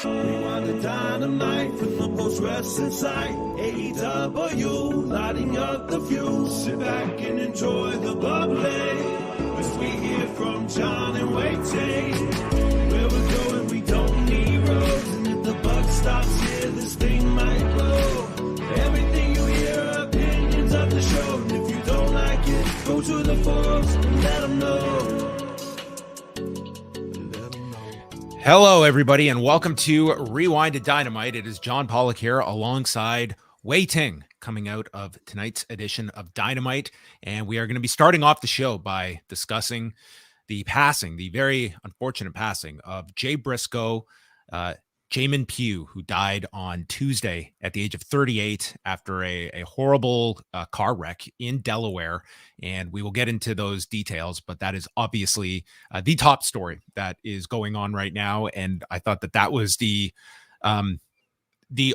Rewind-A-Dynamite from the post-wrestling site. AEW, lighting up the view. Sit back and enjoy the bubbly, as we hear from John and Wai Ting. Where we're going, we don't need roads, and if the buck stops here, this thing might blow. Everything you hear are opinions of the show, and if you don't like it, go to the forums and let them know. Hello, everybody, and welcome to Rewind-A-Dynamite. It is John Pollock here alongside Wai Ting coming out of tonight's edition of Dynamite. And we are going to be starting off the show by discussing the very unfortunate passing of Jay Briscoe, Jamin Pugh, who died on Tuesday at the age of 38 after a horrible car wreck in Delaware. And we will get into those details, but that is obviously the top story that is going on right now. And I thought that was the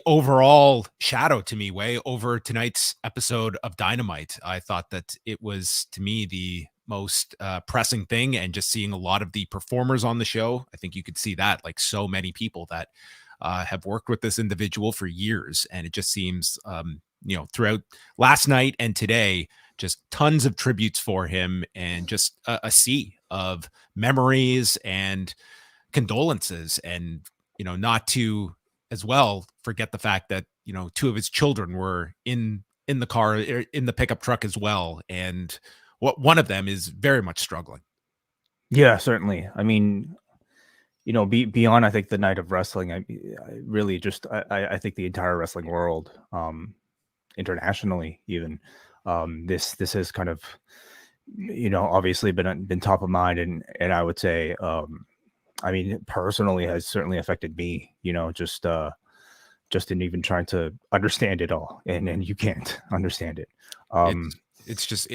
overall shadow to me way over tonight's episode of Dynamite. I thought that it was, to me, the most pressing thing, and just seeing a lot of the performers on the show. I think you could see that, like so many people that have worked with this individual for years. And it just seems, throughout last night and today, just tons of tributes for him, and just a sea of memories and condolences. And, not to as well forget the fact that, two of his children were in the car, in the pickup truck as well. And one of them is very much struggling. Yeah, certainly. I mean, beyond, I think, the night of wrestling, I really just, I think the entire wrestling world, internationally even, this has kind of, obviously been top of mind. And I would say, personally has certainly affected me, just in even trying to understand it all. And you can't understand it. It's just,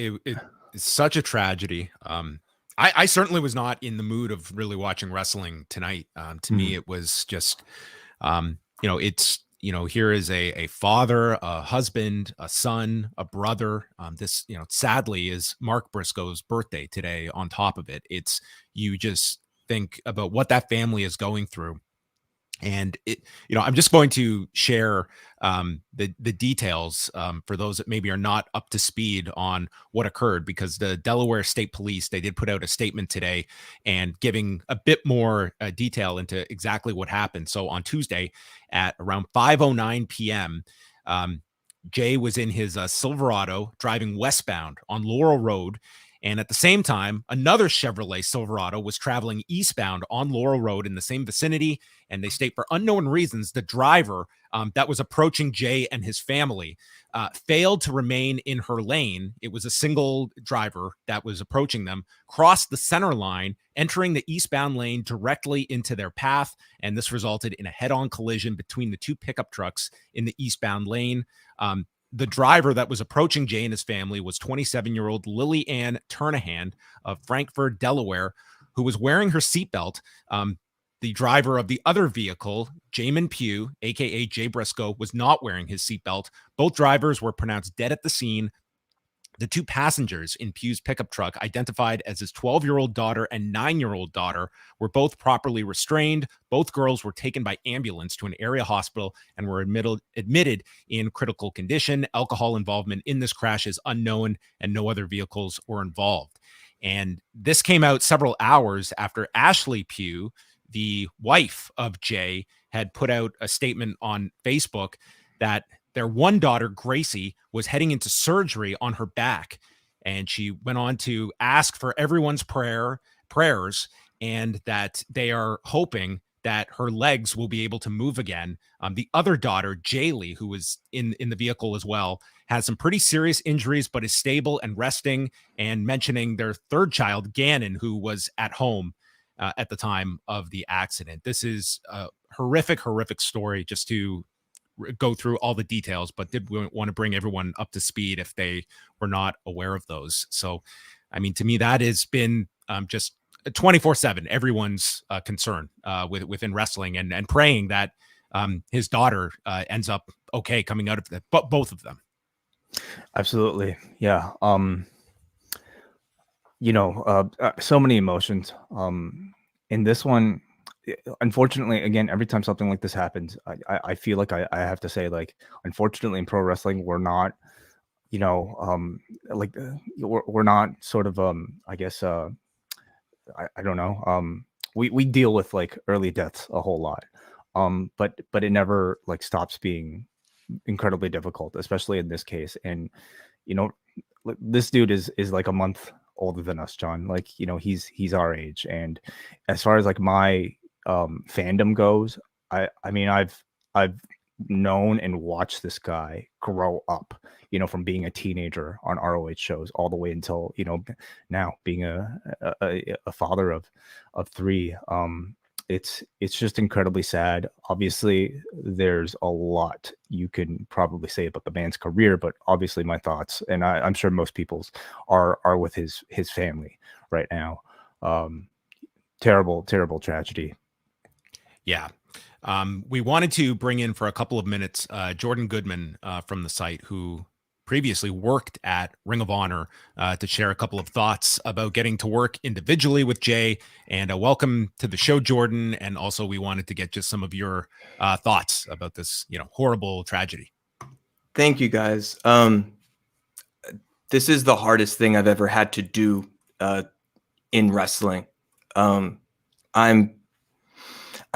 it's such a tragedy. I certainly was not in the mood of really watching wrestling tonight. To me, it was just, here is a father, a husband, a son, a brother. This, sadly, is Mark Briscoe's birthday today. On top of it, you just think about what that family is going through. And I'm just going to share the details for those that maybe are not up to speed on what occurred, because the Delaware State Police, they did put out a statement today and giving a bit more detail into exactly what happened. So on Tuesday at around 5:09 p.m., Jay was in his Silverado driving westbound on Laurel Road. And at the same time, another Chevrolet Silverado was traveling eastbound on Laurel Road in the same vicinity. And they state, for unknown reasons, the driver that was approaching Jay and his family failed to remain in her lane. It was a single driver that was approaching them, crossed the center line, entering the eastbound lane directly into their path. And this resulted in a head-on collision between the two pickup trucks in the eastbound lane. The driver that was approaching Jay and his family was 27-year-old Lily Ann Turnahan of Frankfort, Delaware, who was wearing her seatbelt. The driver of the other vehicle, Jamin Pugh, a.k.a. Jay Briscoe, was not wearing his seatbelt. Both drivers were pronounced dead at the scene. The two passengers in Pugh's pickup truck, identified as his 12-year-old daughter and 9-year-old daughter, were both properly restrained. Both girls were taken by ambulance to an area hospital and were admitted in critical condition. Alcohol involvement in this crash is unknown, and no other vehicles were involved. And this came out several hours after Ashley Pugh, the wife of Jay, had put out a statement on Facebook that their one daughter, Gracie, was heading into surgery on her back. And she went on to ask for everyone's prayers, and that they are hoping that her legs will be able to move again. The other daughter, Jaylee, who was in the vehicle as well, has some pretty serious injuries, but is stable and resting, and mentioning their third child, Gannon, who was at home at the time of the accident. This is a horrific story, just to go through all the details, but did want to bring everyone up to speed if they were not aware of those. So, I mean, to me, that has been just 24/7, everyone's concern within wrestling, and praying that his daughter ends up okay coming out of that, but both of them. Absolutely. Yeah. So many emotions. In this one, unfortunately, again, every time something like this happens, I feel like I have to say, like, unfortunately in pro wrestling, we're not, like we're not sort of, I guess, I don't know. We deal with like early deaths a whole lot. But it never like stops being incredibly difficult, especially in this case. And, this dude is like a month older than us, John. Like, he's our age. And as far as like my fandom goes, I mean, I've known and watched this guy grow up, from being a teenager on ROH shows all the way until, now being a father of three. It's just incredibly sad. Obviously, there's a lot you can probably say about the man's career, but obviously my thoughts, and I'm sure most people's, are with his family right now. Terrible tragedy. Yeah. We wanted to bring in for a couple of minutes Jordan Goodman from the site, who previously worked at Ring of Honor, to share a couple of thoughts about getting to work individually with Jay. And welcome to the show, Jordan. And also we wanted to get just some of your thoughts about this, horrible tragedy. Thank you, guys. This is the hardest thing I've ever had to do in wrestling. I'm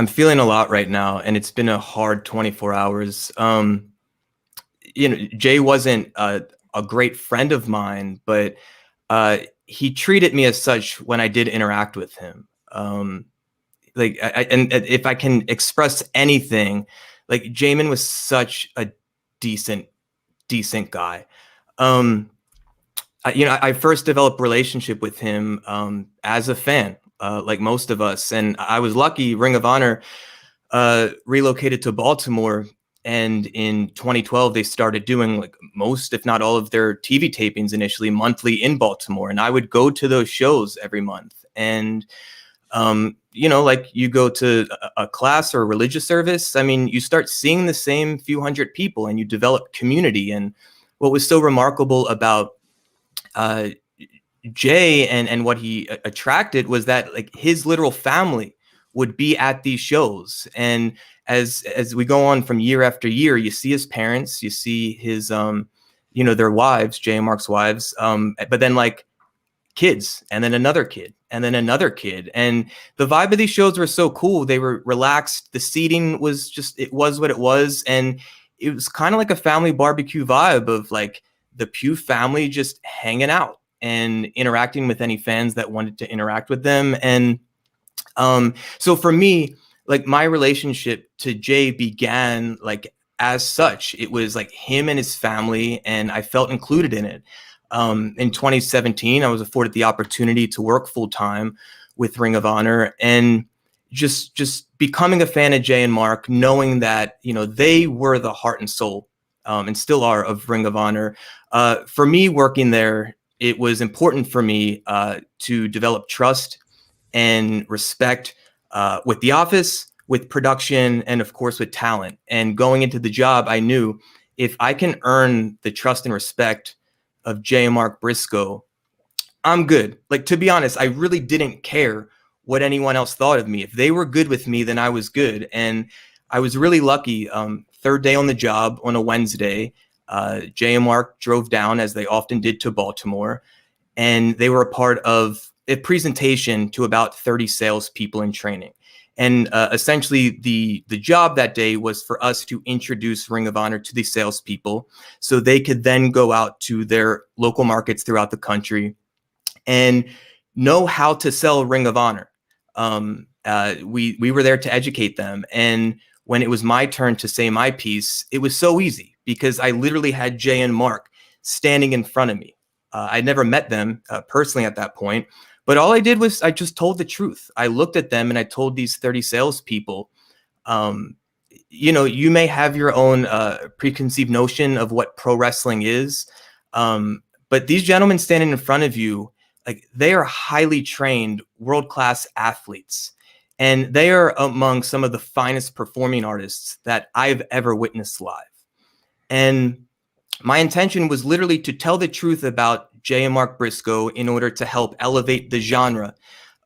feeling a lot right now, and it's been a hard 24 hours. Jay wasn't a great friend of mine, but he treated me as such when I did interact with him. And if I can express anything, like, Jamin was such a decent guy. I first developed a relationship with him as a fan, like most of us. And I was lucky. Ring of Honor relocated to Baltimore. And in 2012, they started doing like most, if not all, of their TV tapings initially monthly in Baltimore. And I would go to those shows every month. And, like you go to a class or a religious service, I mean, you start seeing the same few hundred people and you develop community. And what was so remarkable about Jay and what he attracted was that, like, his literal family would be at these shows. And as we go on from year after year, you see his parents, you see his, their wives, Jay and Mark's wives, but then like kids, and then another kid, and then another kid. And the vibe of these shows were so cool. They were relaxed. The seating was just, it was what it was. And it was kind of like a family barbecue vibe of like the Pugh family just hanging out and interacting with any fans that wanted to interact with them. And so for me, like, my relationship to Jay began like as such. It was like him and his family, and I felt included in it. In 2017, I was afforded the opportunity to work full time with Ring of Honor, and just becoming a fan of Jay and Mark, knowing that, they were the heart and soul, and still are, of Ring of Honor. For me working there, it was important for me to develop trust and respect with the office, with production, and of course with talent. And going into the job, I knew if I can earn the trust and respect of Jay and Mark Briscoe, I'm good. Like, to be honest, I really didn't care what anyone else thought of me. If they were good with me, then I was good. And I was really lucky. Third day on the job on a Wednesday, Jay and Mark drove down, as they often did, to Baltimore, and they were a part of a presentation to about 30 salespeople in training. And essentially the job that day was for us to introduce Ring of Honor to these salespeople so they could then go out to their local markets throughout the country and know how to sell Ring of Honor. We were there to educate them. And when it was my turn to say my piece, it was so easy because I literally had Jay and Mark standing in front of me. I'd never met them personally at that point. But all I did was I just told the truth. I looked at them and I told these 30 salespeople, you may have your own preconceived notion of what pro wrestling is. But these gentlemen standing in front of you, like, they are highly trained, world-class athletes. And they are among some of the finest performing artists that I've ever witnessed live. And my intention was literally to tell the truth about Jay and Mark Briscoe in order to help elevate the genre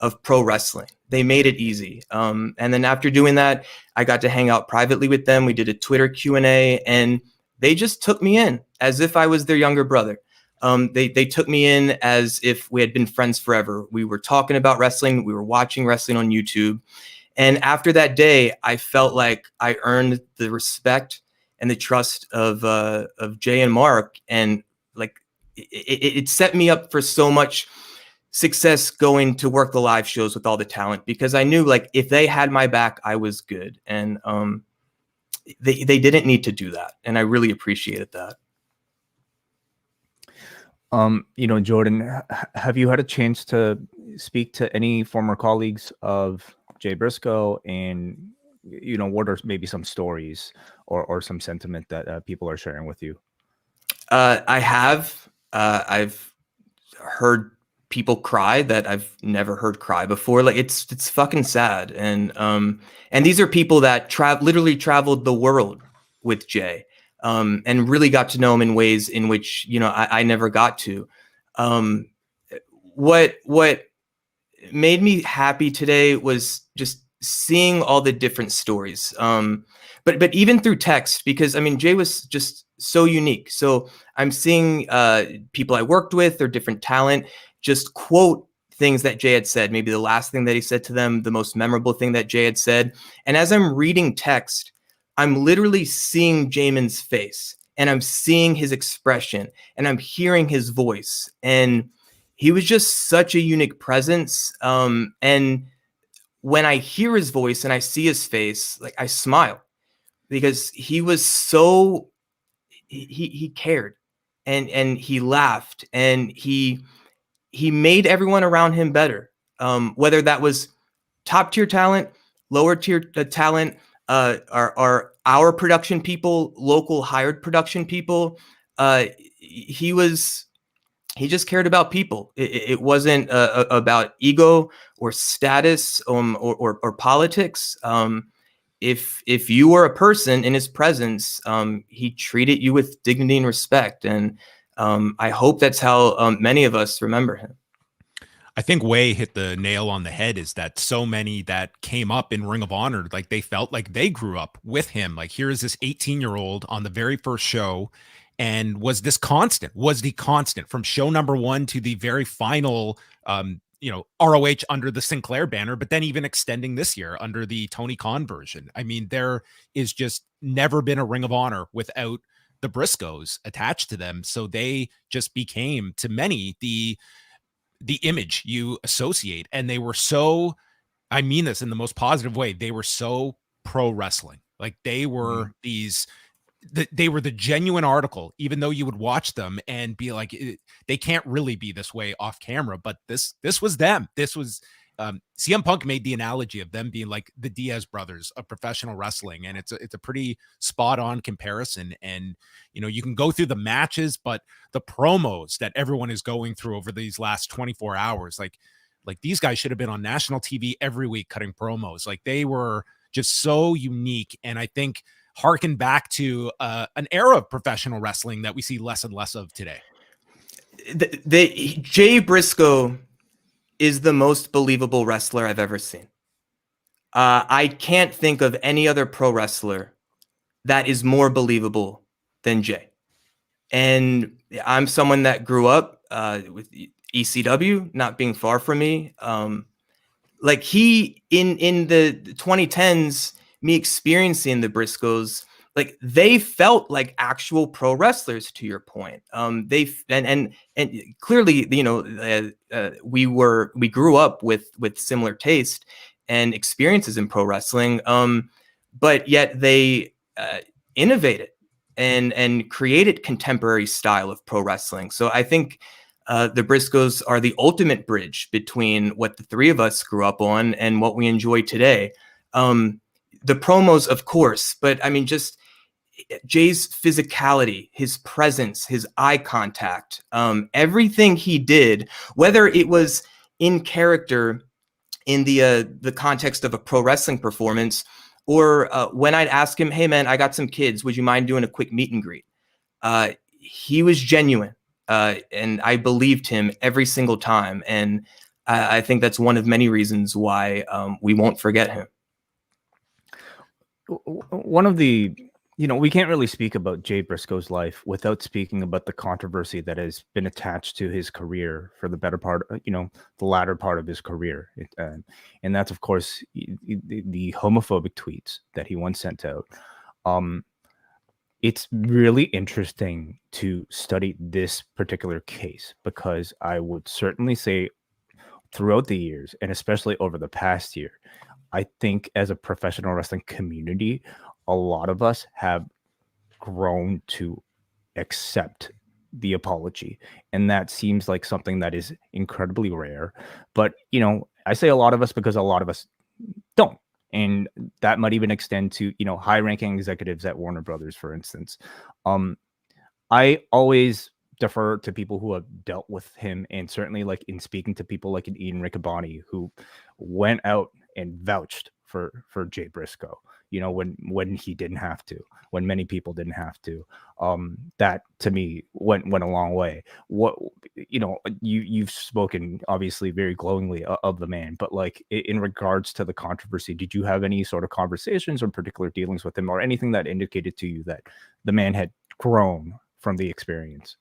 of pro wrestling. They made it easy. And then after doing that, I got to hang out privately with them. We did a Twitter Q&A, and they just took me in as if I was their younger brother. They took me in as if we had been friends forever. We were talking about wrestling. We were watching wrestling on YouTube. And after that day, I felt like I earned the respect and the trust of Jay and Mark. And like, it set me up for so much success going to work the live shows with all the talent, because I knew like if they had my back, I was good. And they didn't need to do that. And I really appreciated that. You know, Jordan, have you had a chance to speak to any former colleagues of Jay Briscoe, and, you know, what are maybe some stories or some sentiment that people are sharing with you? I have. I've heard people cry that I've never heard cry before. Like it's fucking sad. And these are people that literally traveled the world with Jay, and really got to know him in ways in which, you know, I never got to. What made me happy today was just seeing all the different stories. But even through text, because I mean, Jay was just so unique. So I'm seeing people I worked with or different talent just quote things that Jay had said, maybe the last thing that he said to them, the most memorable thing that Jay had said. And as I'm reading text, I'm literally seeing Jamin's face, and I'm seeing his expression, and I'm hearing his voice. And he was just such a unique presence. And when I hear his voice and I see his face, like I smile, because he was so, he cared, and he laughed, and he made everyone around him better. Whether that was top tier talent, lower tier talent, our production people, local hired production people. He just cared about people. It wasn't about ego or status or politics. If you were a person in his presence, he treated you with dignity and respect. And I hope that's how many of us remember him. I think Wai hit the nail on the head, is that so many that came up in Ring of Honor, like they felt like they grew up with him. Like here is this 18-year-old on the very first show, and was the constant from show number 1 to the very final, ROH under the Sinclair banner, but then even extending this year under the Tony Khan version. I mean, there is just never been a Ring of Honor without the Briscoes attached to them. So they just became, to many, the image you associate. And they were so, I mean this in the most positive way, they were so pro wrestling. Like they were they were the genuine article, even though you would watch them and be like, they can't really be this way off camera, but this was them. This was CM Punk made the analogy of them being like the Diaz brothers of professional wrestling. And it's a pretty spot on comparison. And, you know, you can go through the matches, but the promos that everyone is going through over these last 24 hours, like these guys should have been on national TV every week cutting promos. Like they were just so unique. And I think harken back to an era of professional wrestling that we see less and less of today. Jay Briscoe is the most believable wrestler I've ever seen. I can't think of any other pro wrestler that is more believable than Jay. And I'm someone that grew up with ECW not being far from me. Like he, in the 2010s, me experiencing the Briscoes, like they felt like actual pro wrestlers, to your point. They and clearly, you know, we grew up with similar taste and experiences in pro wrestling. But yet they innovated and created contemporary style of pro wrestling. So I think the Briscoes are the ultimate bridge between what the three of us grew up on and what we enjoy today. The promos, of course, but I mean, just Jay's physicality, his presence, his eye contact, everything he did, whether it was in character in the context of a pro wrestling performance, or when I'd ask him, hey man, I got some kids, would you mind doing a quick meet and greet? He was genuine, and I believed him every single time. And I think that's one of many reasons why we won't forget him. One of the, we can't really speak about Jay Briscoe's life without speaking about the controversy that has been attached to his career for the better part, the latter part of his career. And that's, of course, the homophobic tweets that he once sent out. It's really interesting to study this particular case, because I would certainly say throughout the years, and especially over the past year, I think as a professional wrestling community, a lot of us have grown to accept the apology. And that seems like something that is incredibly rare. But, I say a lot of us because a lot of us don't. And that might even extend to, high-ranking executives at Warner Brothers, for instance. I always defer to people who have dealt with him, and certainly like in speaking to people like an Ian Riccaboni, who went out and vouched for Jay Briscoe, when he didn't have to, when many people didn't have to. That to me went a long way. What, you've spoken obviously very glowingly of the man, but like in regards to the controversy, did you have any sort of conversations or particular dealings with him, or anything that indicated to you that the man had grown from the experience?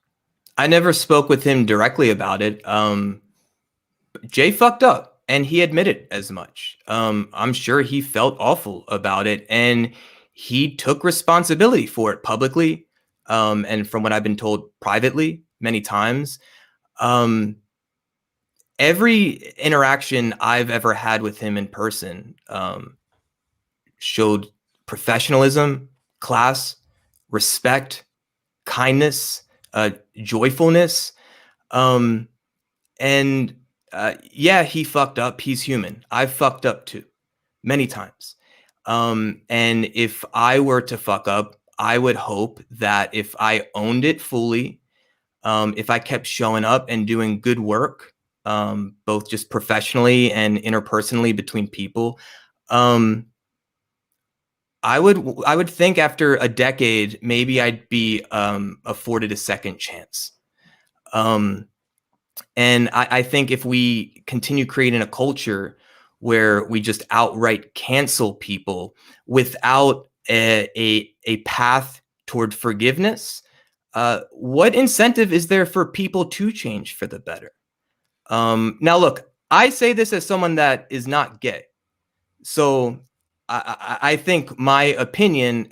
I never spoke with him directly about it. Jay fucked up. And he admitted as much. I'm sure he felt awful about it, and he took responsibility for it publicly. And from what I've been told privately many times, every interaction I've ever had with him in person showed professionalism, class, respect, kindness, joyfulness, and yeah, he fucked up. He's human. I've fucked up too, many times. And if I were to fuck up, I would hope that if I owned it fully, if I kept showing up and doing good work, both just professionally and interpersonally between people, I would think after a decade, maybe I'd be afforded a second chance. And I think if we continue creating a culture where we just outright cancel people without a path toward forgiveness, what incentive is there for people to change for the better? Now, look, I say this as someone that is not gay. So I think my opinion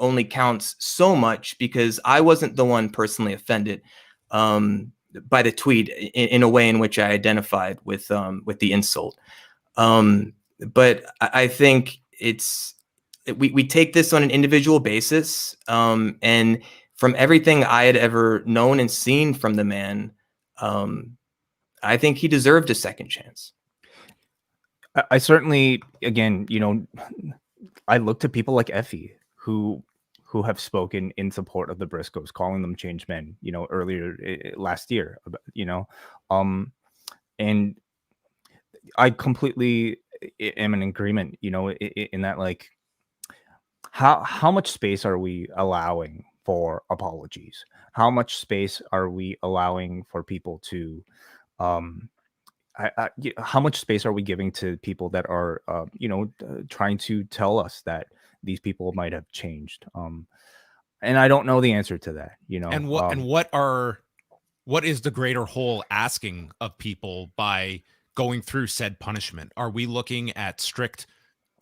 only counts so much, because I wasn't the one personally offended by the tweet in a way in which I identified with the insult. But I think we take this on an individual basis. And from everything I had ever known and seen from the man, I think he deserved a second chance. I certainly, again, I look to people like Effie who have spoken in support of the Briscoes, calling them changed men, earlier last year, and I completely am in agreement, in that, like, how much space are we allowing for apologies? How much space are we allowing for people to, how much space are we giving to people that are, trying to tell us that these people might have changed? And I don't know the answer to that, And what is the greater whole asking of people by going through said punishment? Are we looking at strict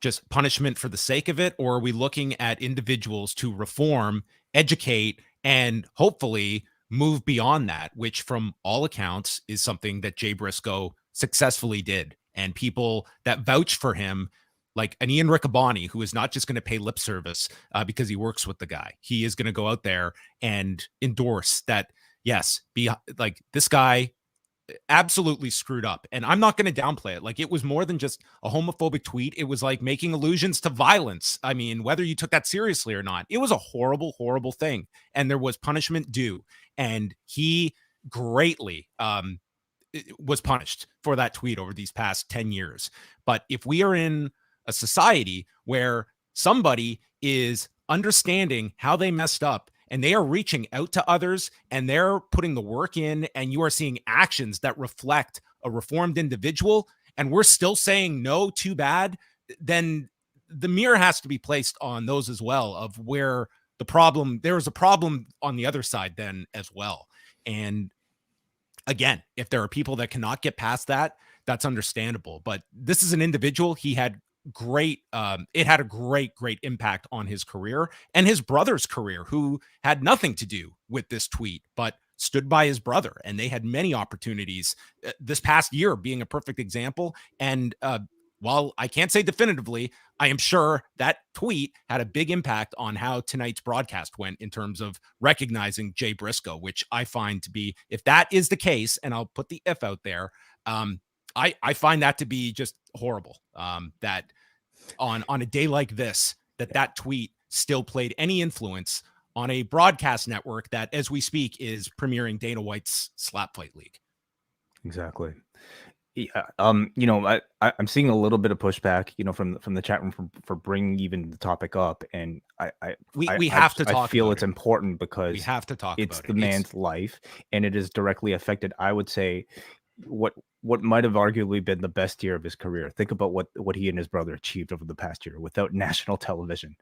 just punishment for the sake of it, or are we looking at individuals to reform, educate, and hopefully move beyond that, which from all accounts is something that Jay Briscoe successfully did? And people that vouch for him, like an Ian Riccaboni, who is not just going to pay lip service because he works with the guy. He is going to go out there and endorse that, yes, be like, this guy absolutely screwed up. And I'm not going to downplay it. Like, it was more than just a homophobic tweet. It was like making allusions to violence. I mean, whether you took that seriously or not, it was a horrible, horrible thing. And there was punishment due. And he greatly was punished for that tweet over these past 10 years. But if we are in a society where somebody is understanding how they messed up and they are reaching out to others and they're putting the work in, and you are seeing actions that reflect a reformed individual, and we're still saying no, too bad, then the mirror has to be placed on those as well, of where there is a problem on the other side then as well. And again, if there are people that cannot get past that, that's understandable. But this is an individual. He had it had a great impact on his career and his brother's career, who had nothing to do with this tweet, but stood by his brother. And they had many opportunities, this past year being a perfect example. And while I can't say definitively, I am sure that tweet had a big impact on how tonight's broadcast went in terms of recognizing Jay Briscoe, which I find to be, if that is the case, and I'll put the if out there, I find that to be just horrible, that on a day like this, that tweet still played any influence on a broadcast network that, as we speak, is premiering Dana White's Slap Fight League. Exactly. Yeah. I'm seeing a little bit of pushback, from the chat room for bringing even the topic up, and we have to talk. I feel about it's it. important because we have to talk. It's about the it. man's life, and it is directly affected. I would say what might have arguably been the best year of his career. Think about what he and his brother achieved over the past year without national television,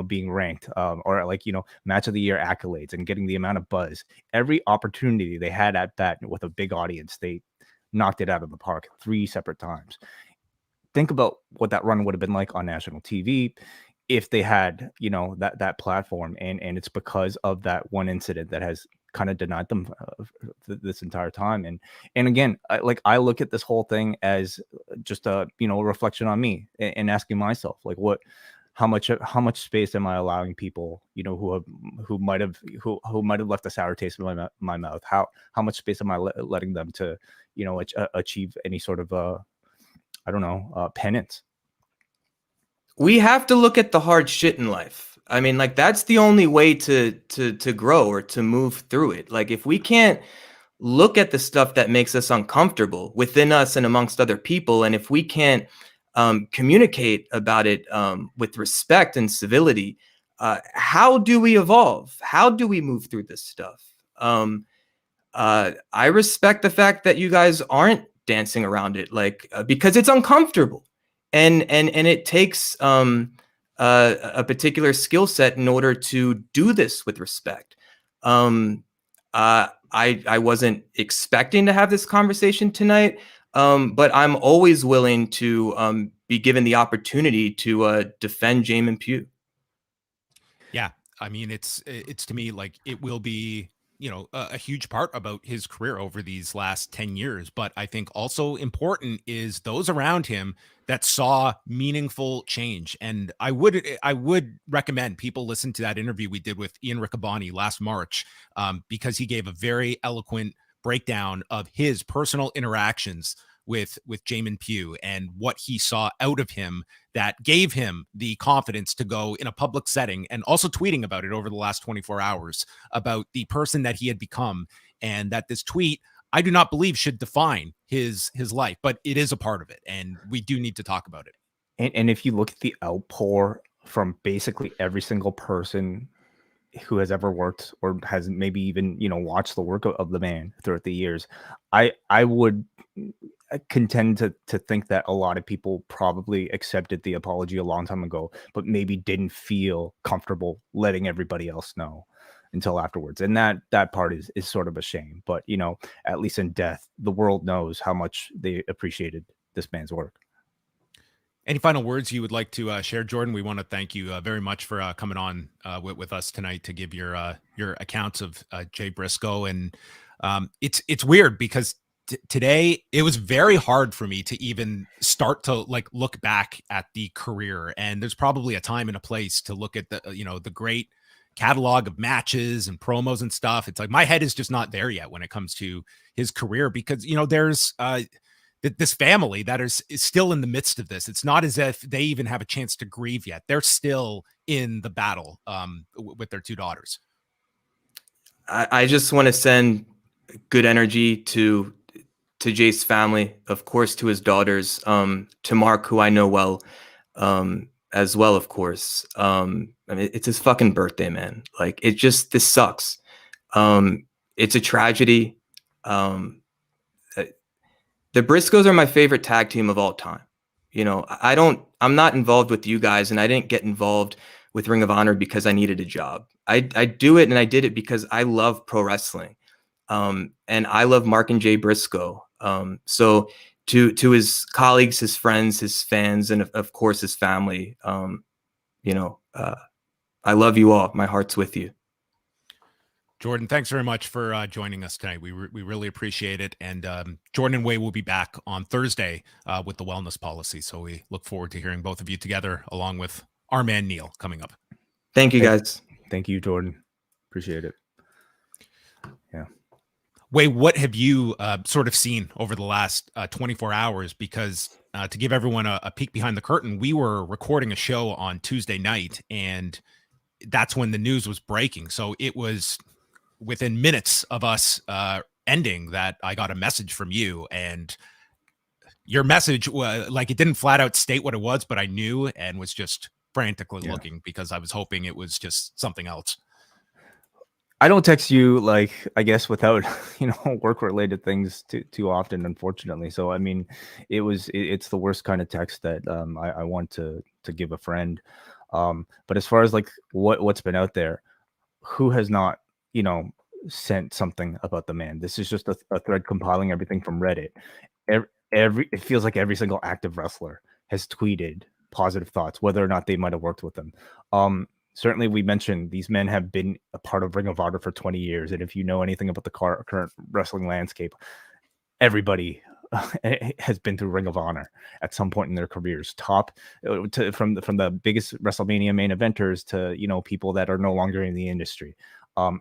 being ranked, or match of the year accolades and getting the amount of buzz. Every opportunity they had at bat with a big audience, they knocked it out of the park 3 separate times. Think about what that run would have been like on national TV if they had, that platform. And it's because of that one incident that has kind of denied them this entire time. And again, I look at this whole thing as just a reflection on me, and asking myself, like, how much space am I allowing people, who might have left a sour taste in my mouth? How much space am I letting them to achieve any sort of penance? We have to look at the hard shit in life. I mean, like, that's the only way to grow or to move through it. Like, if we can't look at the stuff that makes us uncomfortable within us and amongst other people, and if we can't communicate about it with respect and civility, how do we evolve? How do we move through this stuff? I respect the fact that you guys aren't dancing around it, because it's uncomfortable, and it takes a particular skill set in order to do this with respect. I wasn't expecting to have this conversation tonight, but I'm always willing to be given the opportunity to defend Jamin Pugh. Yeah, I mean, it's to me like it will be, a huge part about his career over these last 10 years. But I think also important is those around him that saw meaningful change. And I would recommend people listen to that interview we did with Ian Riccaboni last March, because he gave a very eloquent breakdown of his personal interactions with Jamin Pugh and what he saw out of him that gave him the confidence to go in a public setting, and also tweeting about it over the last 24 hours about the person that he had become. And that this tweet, I do not believe, should define his life, but it is a part of it, and we do need to talk about it. And if you look at the outpour from basically every single person who has ever worked or has maybe even watched the work of the man throughout the years, I would contend to think that a lot of people probably accepted the apology a long time ago, but maybe didn't feel comfortable letting everybody else know until afterwards. And that part is sort of a shame. But at least in death, the world knows how much they appreciated this man's work. Any final words you would like to share, Jordan? We want to thank you very much for coming on with us tonight to give your accounts of Jay Briscoe. And it's weird because today it was very hard for me to even start to look back at the career. And there's probably a time and a place to look at the great catalog of matches and promos and stuff. It's like my head is just not there yet when it comes to his career, because there's this family that is still in the midst of this. It's not as if they even have a chance to grieve yet. They're still in the battle with their 2 daughters. I just want to send good energy to Jay's family, of course, to his daughters, to Mark, who I know well, as well, of course. I mean, it's his fucking birthday, man. Like, this sucks. It's a tragedy. The Briscoes are my favorite tag team of all time. You know, I'm not involved with you guys, and I didn't get involved with Ring of Honor because I needed a job. I do it, and I did it because I love pro wrestling. And I love Mark and Jay Briscoe. So to his colleagues, his friends, his fans, and of course his family, I love you all. My heart's with you. Jordan, thanks very much for joining us tonight. We really appreciate it. And Jordan and Wai will be back on Thursday with the wellness policy. So we look forward to hearing both of you together, along with our man Neil coming up. Thank you, guys. Thank you, Jordan. Appreciate it. Yeah. Wai, what have you sort of seen over the last 24 hours? Because to give everyone a peek behind the curtain, we were recording a show on Tuesday night, and that's when the news was breaking. So it was within minutes of us ending that I got a message from you, and your message was like, it didn't flat out state what it was, but I knew and was just frantically looking because I was hoping it was just something else. I don't text you, like, I guess, without, work related things too often, unfortunately. So, I mean, it's the worst kind of text that I want to give a friend. But as far as like what's been out there, who has not, sent something about the man? This is just a thread compiling everything from Reddit. It feels like every single active wrestler has tweeted positive thoughts, whether or not they might have worked with them. Certainly, we mentioned these men have been a part of Ring of Honor for 20 years. And if you know anything about the current wrestling landscape, everybody has been through Ring of Honor at some point in their careers. From the biggest WrestleMania main eventers to, people that are no longer in the industry.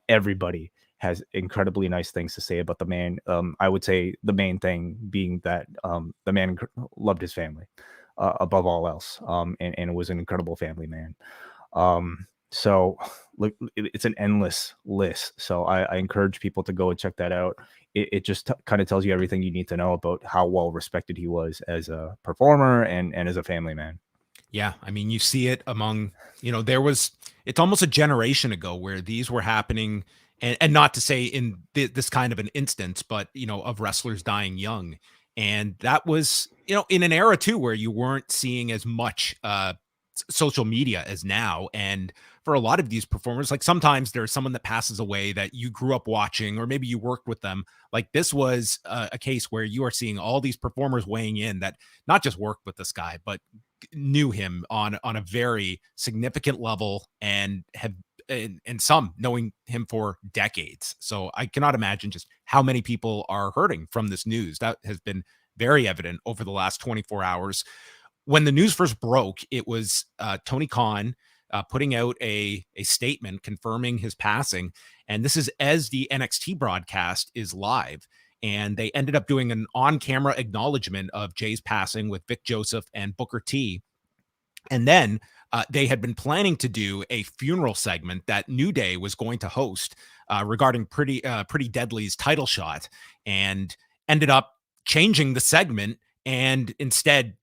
Everybody has incredibly nice things to say about the man. I would say the main thing being that the man loved his family above all else. And it was an incredible family man. So look, it's an endless list. So I encourage people to go and check that out. It just kind of tells you everything you need to know about how well respected he was as a performer and as a family man. Yeah. I mean, you see it among, it's almost a generation ago where these were happening, and not to say in this kind of an instance, but, of wrestlers dying young. And that was, in an era too, where you weren't seeing as much, social media as now. And for a lot of these performers, like sometimes there's someone that passes away that you grew up watching, or maybe you worked with them. Like this was a case where you are seeing all these performers weighing in that not just worked with this guy, but knew him on a very significant level and have, and some knowing him for decades. So I cannot imagine just how many people are hurting from this news. That has been very evident over the last 24 hours. When the news first broke, it was Tony Khan putting out a statement confirming his passing. And this is as the NXT broadcast is live. And they ended up doing an on-camera acknowledgement of Jay's passing with Vic Joseph and Booker T. And then they had been planning to do a funeral segment that New Day was going to host regarding Pretty Deadly's title shot, and ended up changing the segment and instead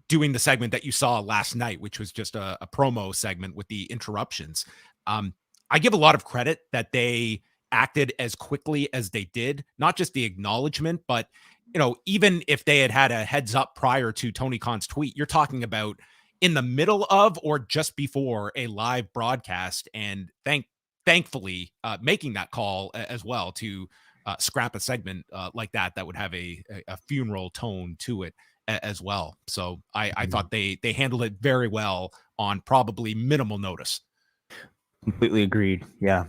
doing the segment that you saw last night, which was just a promo segment with the interruptions. I give a lot of credit that they acted as quickly as they did, not just the acknowledgement, but, even if they had a heads up prior to Tony Khan's tweet, you're talking about in the middle of or just before a live broadcast, and thankfully making that call as well to scrap a segment like that would have a funeral tone to it as well. So I thought they handled it very well on probably minimal notice. Completely agreed. Yeah.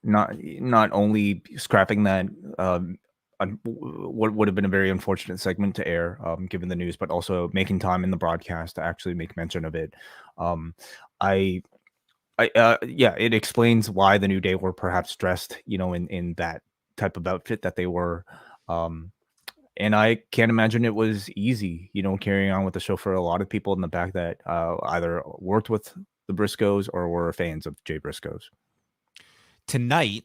Not only scrapping that what would have been a very unfortunate segment to air, given the news, but also making time in the broadcast to actually make mention of it. It explains why the New Day were perhaps dressed, in that type of outfit that they were. And I can't imagine it was easy, carrying on with the show for a lot of people in the back that either worked with the Briscoes or were fans of Jay Briscoe's. Tonight,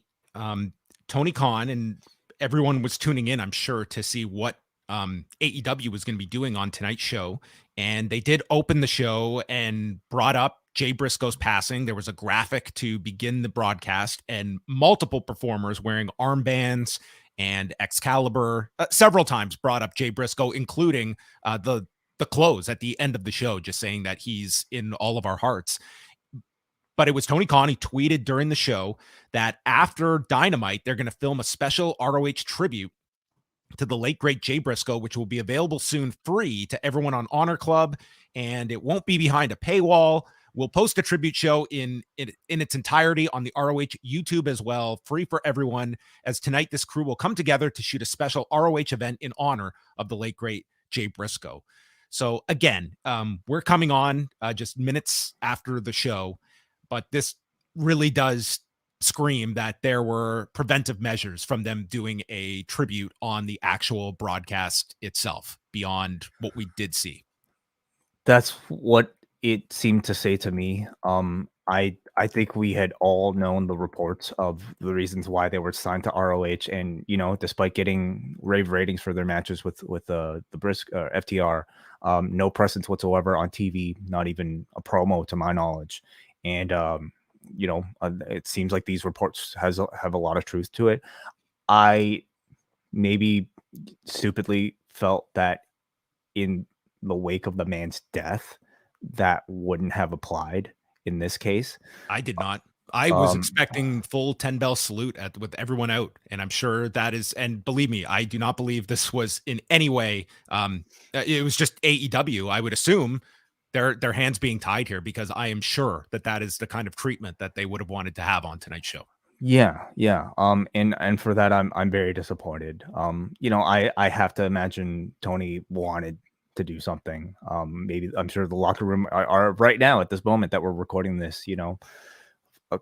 Tony Khan and everyone was tuning in, I'm sure, to see what AEW was going to be doing on tonight's show. And they did open the show and brought up Jay Briscoe's passing. There was a graphic to begin the broadcast and multiple performers wearing armbands and Excalibur several times brought up Jay Briscoe, including the close at the end of the show, just saying that he's in all of our hearts. But it was Tony Khan. He tweeted during the show that after Dynamite, they're going to film a special ROH tribute to the late, great Jay Briscoe, which will be available soon free to everyone on Honor Club. And it won't be behind a paywall. We'll post a tribute show in its entirety on the ROH YouTube as well, free for everyone, as tonight this crew will come together to shoot a special ROH event in honor of the late, great Jay Briscoe. So again, we're coming on just minutes after the show, but this really does scream that there were preventive measures from them doing a tribute on the actual broadcast itself beyond what we did see. That's what it seemed to say to me. I think we had all known the reports of the reasons why they were signed to ROH, and despite getting rave ratings for their matches with the Briscoe FTR, no presence whatsoever on TV, not even a promo to my knowledge. And it seems like these reports have a lot of truth to it. I maybe stupidly felt that in the wake of the man's death, that wouldn't have applied in this case. I did not. I was expecting full 10-bell salute with everyone out, and I'm sure that is. And believe me, I do not believe this was in any way. It was just AEW. I would assume their hands being tied here, because I am sure that is the kind of treatment that they would have wanted to have on tonight's show. Yeah. And for that, I'm very disappointed. I have to imagine Tony wanted to do something. Maybe I'm sure the locker room are right now at this moment that we're recording this,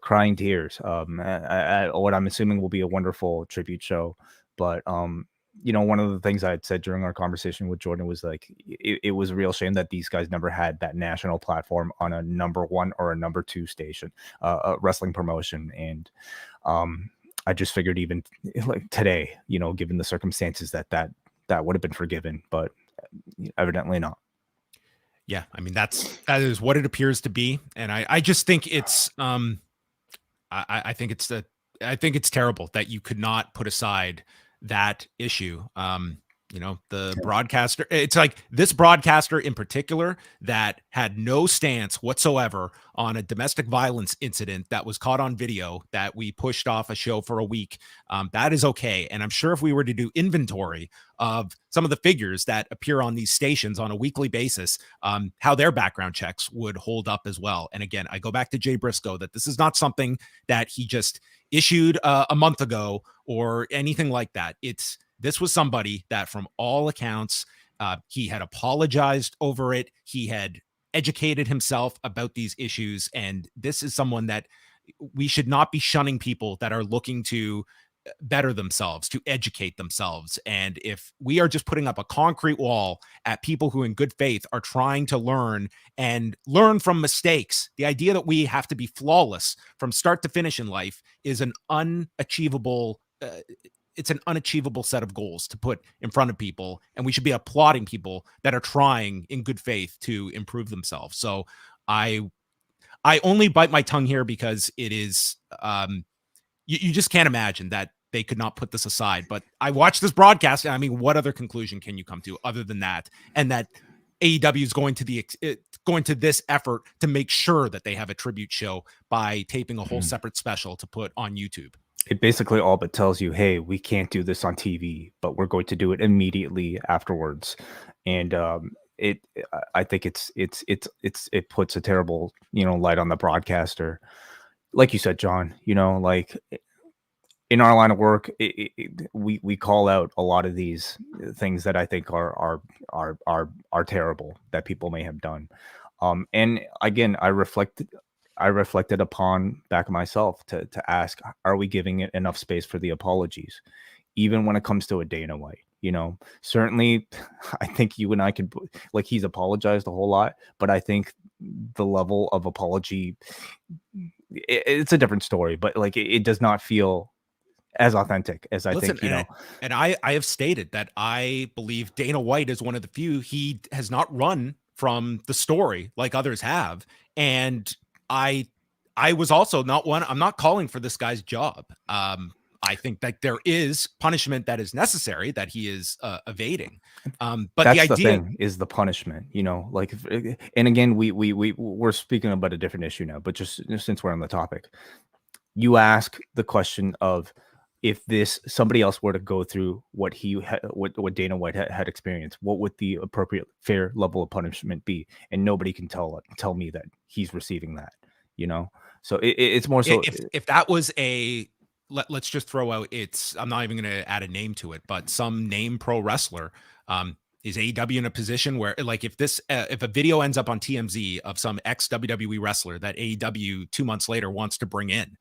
crying tears. What I'm assuming will be a wonderful tribute show. But one of the things I had said during our conversation with Jordan was like, it was a real shame that these guys never had that national platform on a number 1 or a number 2 station, a wrestling promotion. And I just figured even like today, given the circumstances, that would have been forgiven, but evidently not. Yeah, I mean, that is what it appears to be. And I just think it's I think it's terrible that you could not put aside that issue. The broadcaster, it's like this broadcaster in particular that had no stance whatsoever on a domestic violence incident that was caught on video that we pushed off a show for a week. That is okay. And I'm sure if we were to do inventory of some of the figures that appear on these stations on a weekly basis, how their background checks would hold up as well. And again, I go back to Jay Briscoe, that this is not something that he just issued a month ago or anything like that. This was somebody that, from all accounts, he had apologized over it. He had educated himself about these issues. And this is someone that we should not be shunning, people that are looking to better themselves, to educate themselves. And if we are just putting up a concrete wall at people who in good faith are trying to learn from mistakes, the idea that we have to be flawless from start to finish in life is an unachievable it's an unachievable set of goals to put in front of people. And we should be applauding people that are trying in good faith to improve themselves. So I only bite my tongue here because it is, you just can't imagine that they could not put this aside. But I watched this broadcast, and I mean, what other conclusion can you come to other than that? And that AEW is going to this effort to make sure that they have a tribute show by taping a whole separate special to put on YouTube. It basically all but tells you, hey, we can't do this on TV, but we're going to do it immediately afterwards. And I think it puts a terrible, light on the broadcaster. Like you said, John, like in our line of work, we call out a lot of these things that I think are terrible that people may have done. And again, I reflected upon back myself to ask, are we giving it enough space for the apologies? Even when it comes to a Dana White, certainly I think you and I could, like, he's apologized a whole lot, but I think the level of apology, it's a different story, but like, it does not feel as authentic as I think, And I have stated that I believe Dana White is one of the few, he has not run from the story like others have. And I was also not one. I'm not calling for this guy's job. I think that there is punishment that is necessary that he is evading. But That's the idea thing is the punishment, like, and again, we're speaking about a different issue now, but just since we're on the topic, you ask the question of, if somebody else were to go through what what Dana White had experienced, what would the appropriate fair level of punishment be? And nobody can tell me that he's receiving that, So it's more so if that was let's just throw out, I'm not even going to add a name to it, but some name pro wrestler, is AEW in a position where, like, if a video ends up on TMZ of some ex WWE wrestler that AEW 2 months later wants to bring in,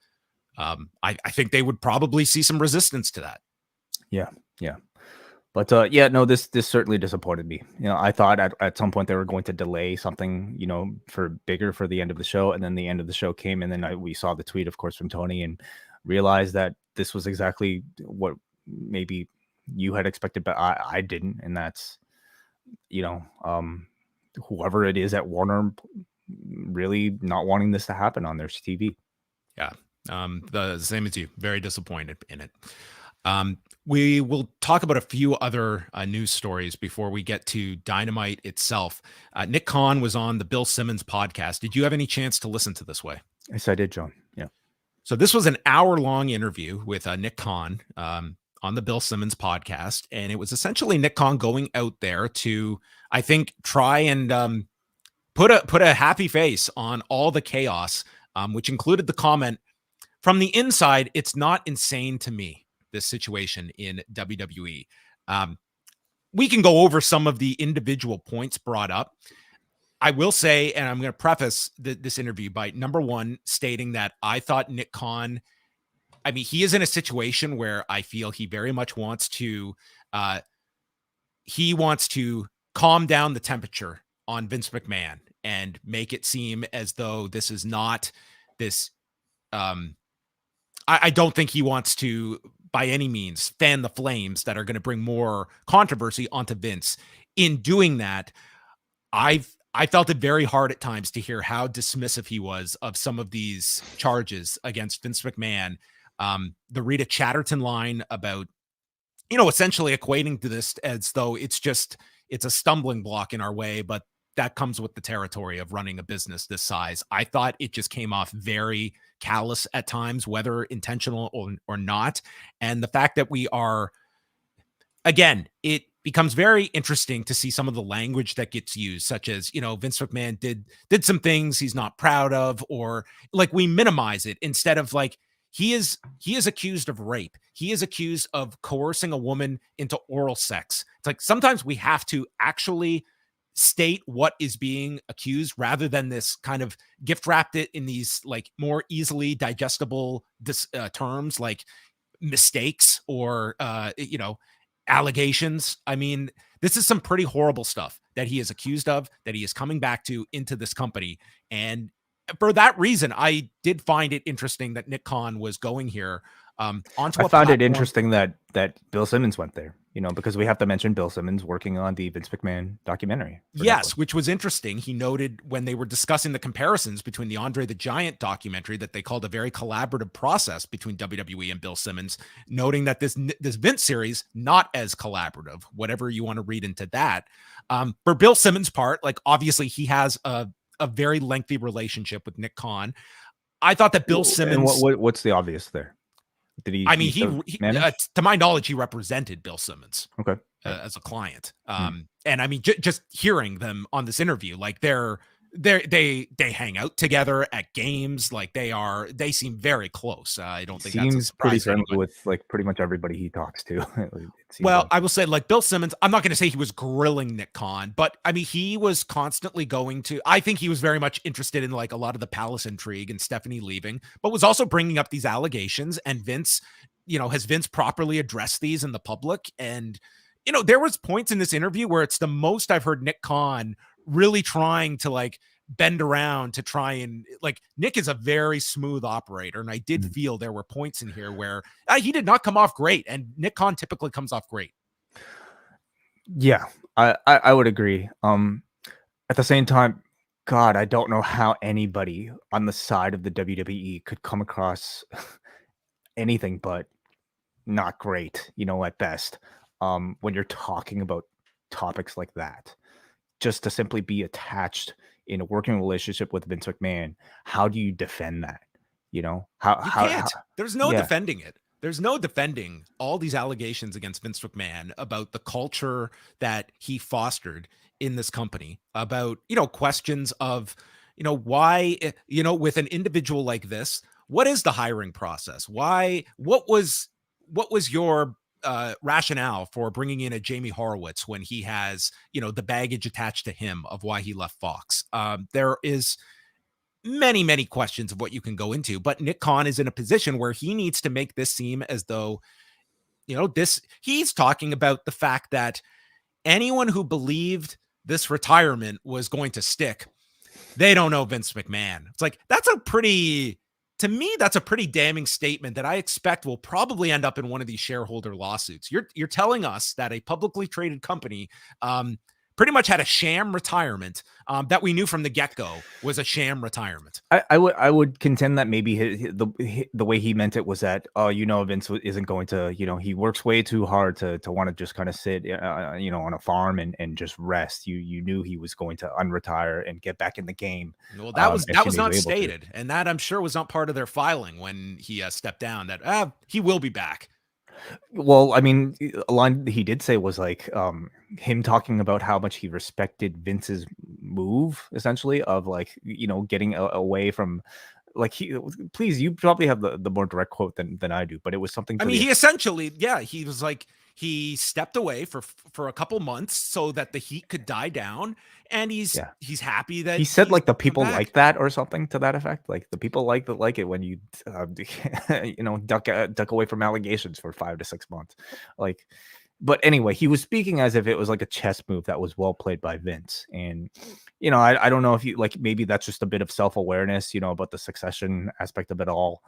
I think they would probably see some resistance to that. Yeah. But no, this certainly disappointed me. I thought at some point they were going to delay something, for the end of the show, and then the end of the show came, and then we saw the tweet, of course, from Toni, and realized that this was exactly what maybe you had expected, but I didn't, and that's, whoever it is at Warner really not wanting this to happen on their TV. Yeah. The same as you, very disappointed in it. We will talk about a few other news stories before we get to Dynamite itself. Nick Khan was on the Bill Simmons podcast. Did you have any chance to listen to this way? Yes, I did, John. Yeah. So this was an hour-long interview with Nick Khan on the Bill Simmons podcast, and it was essentially Nick Khan going out there to, I think, try and put a happy face on all the chaos, which included the comment, "From the inside, it's not insane to me, this situation in WWE." We can go over some of the individual points brought up. I will say, and I'm going to preface this interview by, number one, stating that I thought Nick Khan, he is in a situation where I feel he very much wants to calm down the temperature on Vince McMahon and make it seem as though this is not this. I don't think he wants to, by any means, fan the flames that are going to bring more controversy onto Vince. In doing that, I felt it very hard at times to hear how dismissive he was of some of these charges against Vince McMahon. The Rita Chatterton line about, essentially equating to this as though it's a stumbling block in our way, but that comes with the territory of running a business this size. I thought it just came off very callous at times, whether intentional or not. And the fact that we are, again, it becomes very interesting to see some of the language that gets used, such as, Vince McMahon did some things he's not proud of, or like we minimize it instead of like, he is accused of rape. He is accused of coercing a woman into oral sex. It's like, sometimes we have to actually state what is being accused rather than this kind of gift wrapped it in these like more easily digestible terms like mistakes or, allegations. This is some pretty horrible stuff that he is accused of, that he is coming back to into this company. And for that reason, I did find it interesting that Nick Khan was going here. I found it interesting that Bill Simmons went there, because we have to mention Bill Simmons working on the Vince McMahon documentary. Yes, which was interesting. He noted when they were discussing the comparisons between the Andre the Giant documentary that they called a very collaborative process between WWE and Bill Simmons, noting that this Vince series, not as collaborative, whatever you want to read into that. For Bill Simmons' part, like obviously he has a very lengthy relationship with Nick Khan. I thought that Bill Simmons. And what's the obvious there? Did he? He to my knowledge, he represented Bill Simmons. Okay. As a client. And just hearing them on this interview, like they hang out together at games, like they seem very close. I don't think seems that's a surprise pretty friendly with like pretty much everybody he talks to. Well, I will say, like Bill Simmons, I'm not going to say he was grilling Nick Khan, but he was constantly I think he was very much interested in like a lot of the palace intrigue and Stephanie leaving, but was also bringing up these allegations. And Vince, has Vince properly addressed these in the public? And there was points in this interview where it's the most I've heard Nick Khan really trying to like bend around to try and like, Nick is a very smooth operator. And I did feel there were points in here where he did not come off great. And Nick Khan typically comes off great. Yeah, I would agree. At the same time, God, I don't know how anybody on the side of the WWE could come across anything but not great, at best. When you're talking about topics like that, just to simply be attached in a working relationship with Vince McMahon, how do you defend that? You can't. There's no yeah. defending it. There's no defending all these allegations against Vince McMahon about the culture that he fostered in this company, about, questions of, why, with an individual like this, what is the hiring process? Why, what was your rationale for bringing in a Jamie Horowitz when he has, the baggage attached to him of why he left Fox? There is many, many questions of what you can go into, but Nick Khan is in a position where he needs to make this seem as though, he's talking about the fact that anyone who believed this retirement was going to stick, they don't know Vince McMahon. It's like, to me, that's a pretty damning statement that I expect will probably end up in one of these shareholder lawsuits. You're telling us that a publicly traded company pretty much had a sham retirement that we knew from the get-go was a sham retirement. I would contend that maybe the way he meant it was that, Vince isn't going to, he works way too hard to want to just kind of sit, on a farm and just rest. You knew he was going to unretire and get back in the game. Well, that was not stated. And that, I'm sure, was not part of their filing when he stepped down, that he will be back. Well, I mean, a line he did say was like him talking about how much he respected Vince's move, essentially, of like, getting away from, like, please, you probably have the more direct quote than I do, but it was something. He essentially, he was like, he stepped away for a couple months so that the heat could die down, and he's happy that he said like the people like that or something to that effect. Like the people like it when you duck away from allegations for 5 to 6 months. Like, but anyway, he was speaking as if it was like a chess move that was well played by Vince. And I don't know if maybe that's just a bit of self-awareness, about the succession aspect of it all.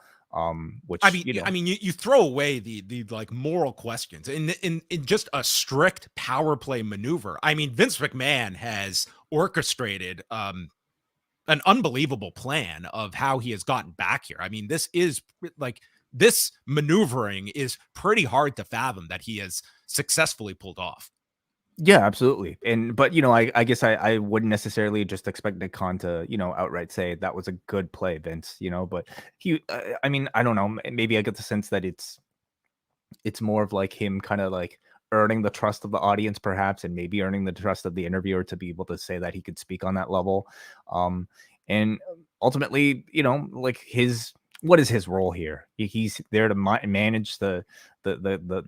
Which you throw away the like moral questions in just a strict power play maneuver. I mean, Vince McMahon has orchestrated an unbelievable plan of how he has gotten back here. I mean, this maneuvering is pretty hard to fathom that he has successfully pulled off. Yeah, absolutely. But I guess I wouldn't necessarily just expect Nick Khan to, outright say that was a good play, Vince, but he, I don't know. Maybe I get the sense that it's more of like him kind of like earning the trust of the audience, perhaps, and maybe earning the trust of the interviewer to be able to say that he could speak on that level. And ultimately, like what is his role here? He's there to manage the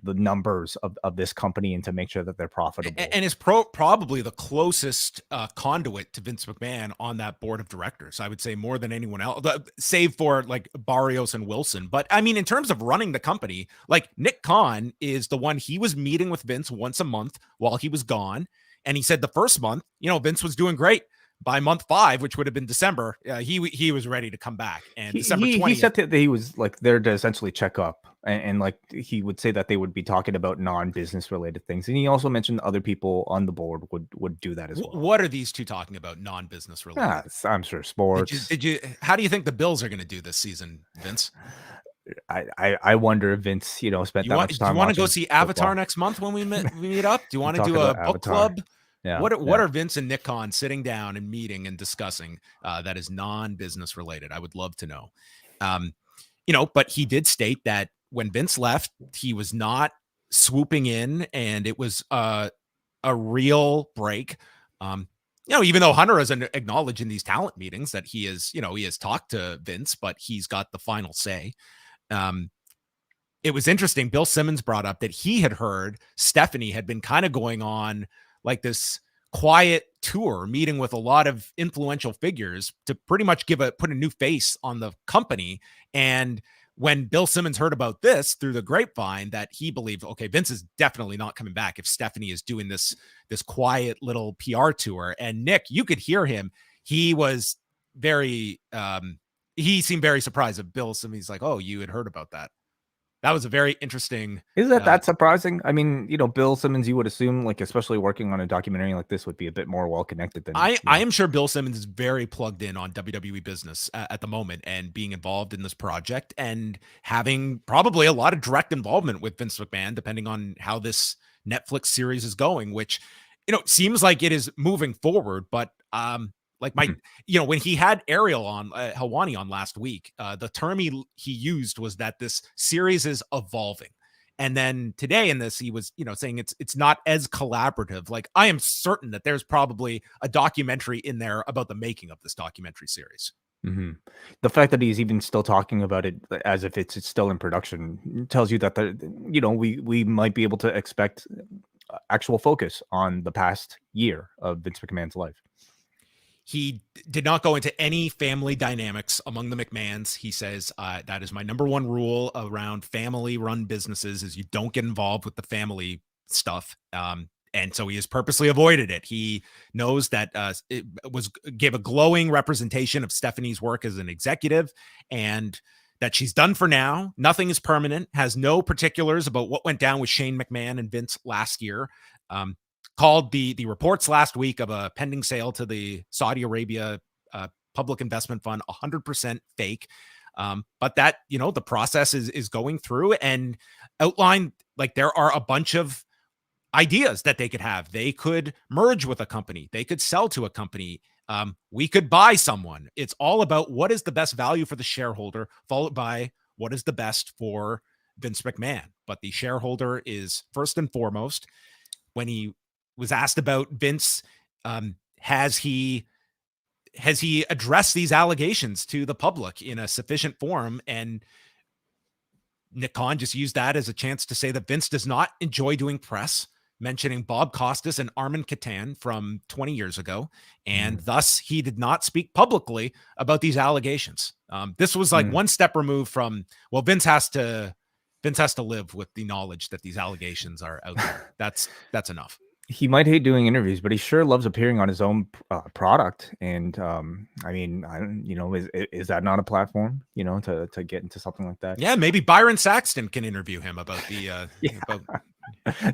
numbers of this company and to make sure that they're profitable. And is probably the closest conduit to Vince McMahon on that board of directors. I would say more than anyone else, save for like Barrios and Wilson. But I mean, in terms of running the company, like Nick Khan is the one. He was meeting with Vince once a month while he was gone, and he said the first month, Vince was doing great. By month 5, which would have been December, he was ready to come back. And December 20th, he said that he was like there to essentially check up, and like he would say that they would be talking about non-business related things. And he also mentioned other people on the board would do that as well. What are these two talking about non-business related? I'm sure sports. How do how do you think the Bills are going to do this season, Vince? I wonder if Vince, spent that much time. Do you want to go see Avatar next month when we meet up? Do you want to do a book club? Yeah. What are Vince and Nick Khan sitting down and meeting and discussing that is non-business related? I would love to know. But he did state that when Vince left, he was not swooping in, and it was a real break. Even though Hunter has acknowledged in these talent meetings that he has talked to Vince, but he's got the final say. It was interesting. Bill Simmons brought up that he had heard Stephanie had been kind of going on like this quiet tour, meeting with a lot of influential figures to pretty much put a new face on the company. And when Bill Simmons heard about this through the grapevine, that he believed, okay, Vince is definitely not coming back if Stephanie is doing this quiet little PR tour. And Nick, you could hear him. He was he seemed very surprised at Bill Simmons. He's like, oh, you had heard about that. that was a very interesting. Is that surprising? I mean, Bill Simmons, you would assume, like, especially working on a documentary like this, would be a bit more well connected than I am sure Bill Simmons is very plugged in on WWE business at the moment and being involved in this project and having probably a lot of direct involvement with Vince McMahon, depending on how this Netflix series is going, which, seems like it is moving forward. But like when he had Ariel on Helwani on last week, the term he used was that this series is evolving. And then today in this, he was, saying it's not as collaborative. Like, I am certain that there's probably a documentary in there about the making of this documentary series. Mm-hmm. The fact that he's even still talking about it as if it's still in production tells you that we might be able to expect actual focus on the past year of Vince McMahon's life. He did not go into any family dynamics among the McMahons. He says that is my number one rule around family-run businesses is you don't get involved with the family stuff. And so he has purposely avoided it. He knows that it gave a glowing representation of Stephanie's work as an executive and that she's done for now. Nothing is permanent, has no particulars about what went down with Shane McMahon and Vince last year. Called the reports last week of a pending sale to the Saudi Arabia public investment fund 100% fake. But that, the process is going through and outlined, like, there are a bunch of ideas that they could have. They could merge with a company. They could sell to a company. We could buy someone. It's all about what is the best value for the shareholder, followed by what is the best for Vince McMahon. But the shareholder is first and foremost. When he was asked about Vince, has he addressed these allegations to the public in a sufficient form? And Nick Khan just used that as a chance to say that Vince does not enjoy doing press, mentioning Bob Costas and Armin Katan from 20 years ago. And thus he did not speak publicly about these allegations. This was like one step removed from, well, Vince has to live with the knowledge that these allegations are out there. That's enough. He might hate doing interviews, but he sure loves appearing on his own product. And I mean, is that not a platform, to get into something like that? Yeah, maybe Byron Saxton can interview him about the.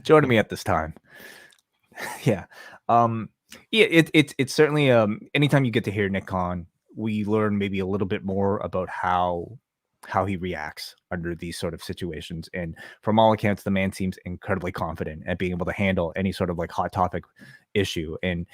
Joining me at this time. Yeah, it's certainly anytime you get to hear Nick Khan, we learn maybe a little bit more about how he reacts under these sort of situations. And from all accounts, the man seems incredibly confident at being able to handle any sort of like hot topic issue. And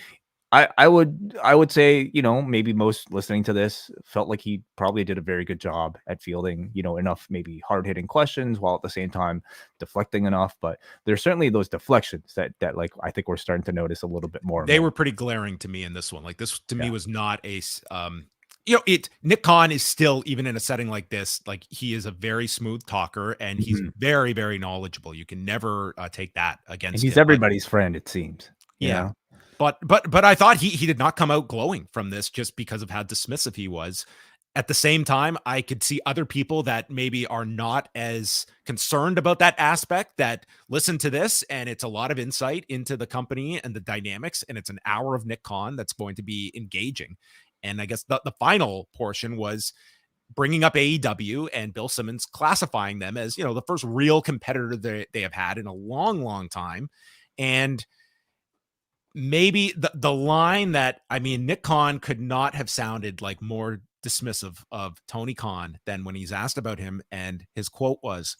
I would say, maybe most listening to this felt like he probably did a very good job at fielding, enough maybe hard-hitting questions while at the same time deflecting enough. But there's certainly those deflections that like I think we're starting to notice a little bit more. They were pretty glaring to me in this one. Like, this to me was not a Nick Khan is still, even in a setting like this, like, he is a very smooth talker and he's very, very knowledgeable. You can never take that against him. He's everybody's friend, it seems. Yeah. But I thought he did not come out glowing from this just because of how dismissive he was. At the same time, I could see other people that maybe are not as concerned about that aspect that listen to this, and it's a lot of insight into the company and the dynamics, and it's an hour of Nick Khan that's going to be engaging. And I guess the final portion was bringing up AEW and Bill Simmons classifying them as, the first real competitor they have had in a long, long time. And maybe the line that, Nick Khan could not have sounded like more dismissive of Tony Khan than when he's asked about him. And his quote was,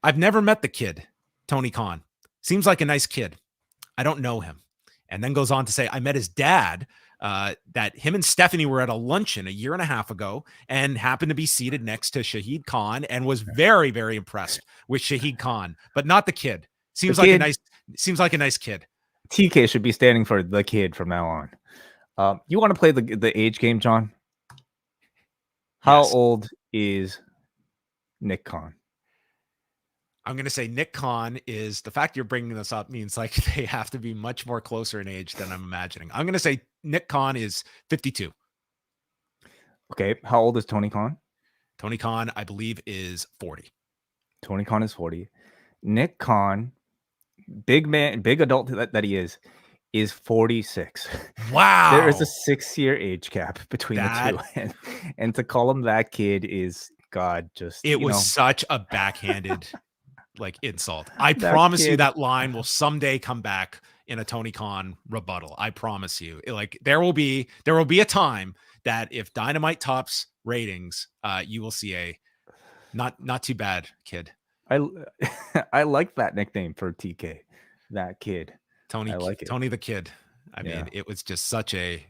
"I've never met the kid, Tony Khan. Seems like a nice kid. I don't know him." And then goes on to say, "I met his dad, that him and Stephanie were at a luncheon a year and a half ago and happened to be seated next to Shahid Khan and was very, very impressed with Shahid Khan, but not the kid. Seems like a nice kid." TK should be standing for the kid from now on. You want to play the age game, John? How old is Nick Khan? I'm going to say Nick Khan is, the fact you're bringing this up means like they have to be much more closer in age than I'm imagining. I'm going to say Nick Khan is 52. Okay. How old is Tony Khan? Tony Khan, I believe, is 40. Tony Khan is 40. Nick Khan, big adult that he is 46. Wow. There is a 6-year age gap between the two. And to call him that kid is God, just It was such a backhanded like insult. I That promise you kid. that line will someday come back in a Tony Khan rebuttal. I promise you. Like there will be a time that if Dynamite tops ratings, you will see a not too bad kid. I like that nickname for TK. That kid. Tony I like it. Tony the Kid. I Yeah. mean, it was just such an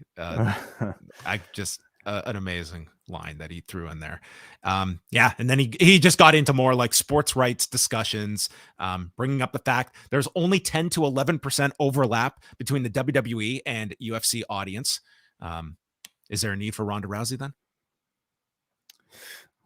amazing line that he threw in there. Yeah, and then he just got into more like sports rights discussions, bringing up the fact there's only 10 to 11% overlap between the WWE and UFC audience. Is there a need for Ronda Rousey then?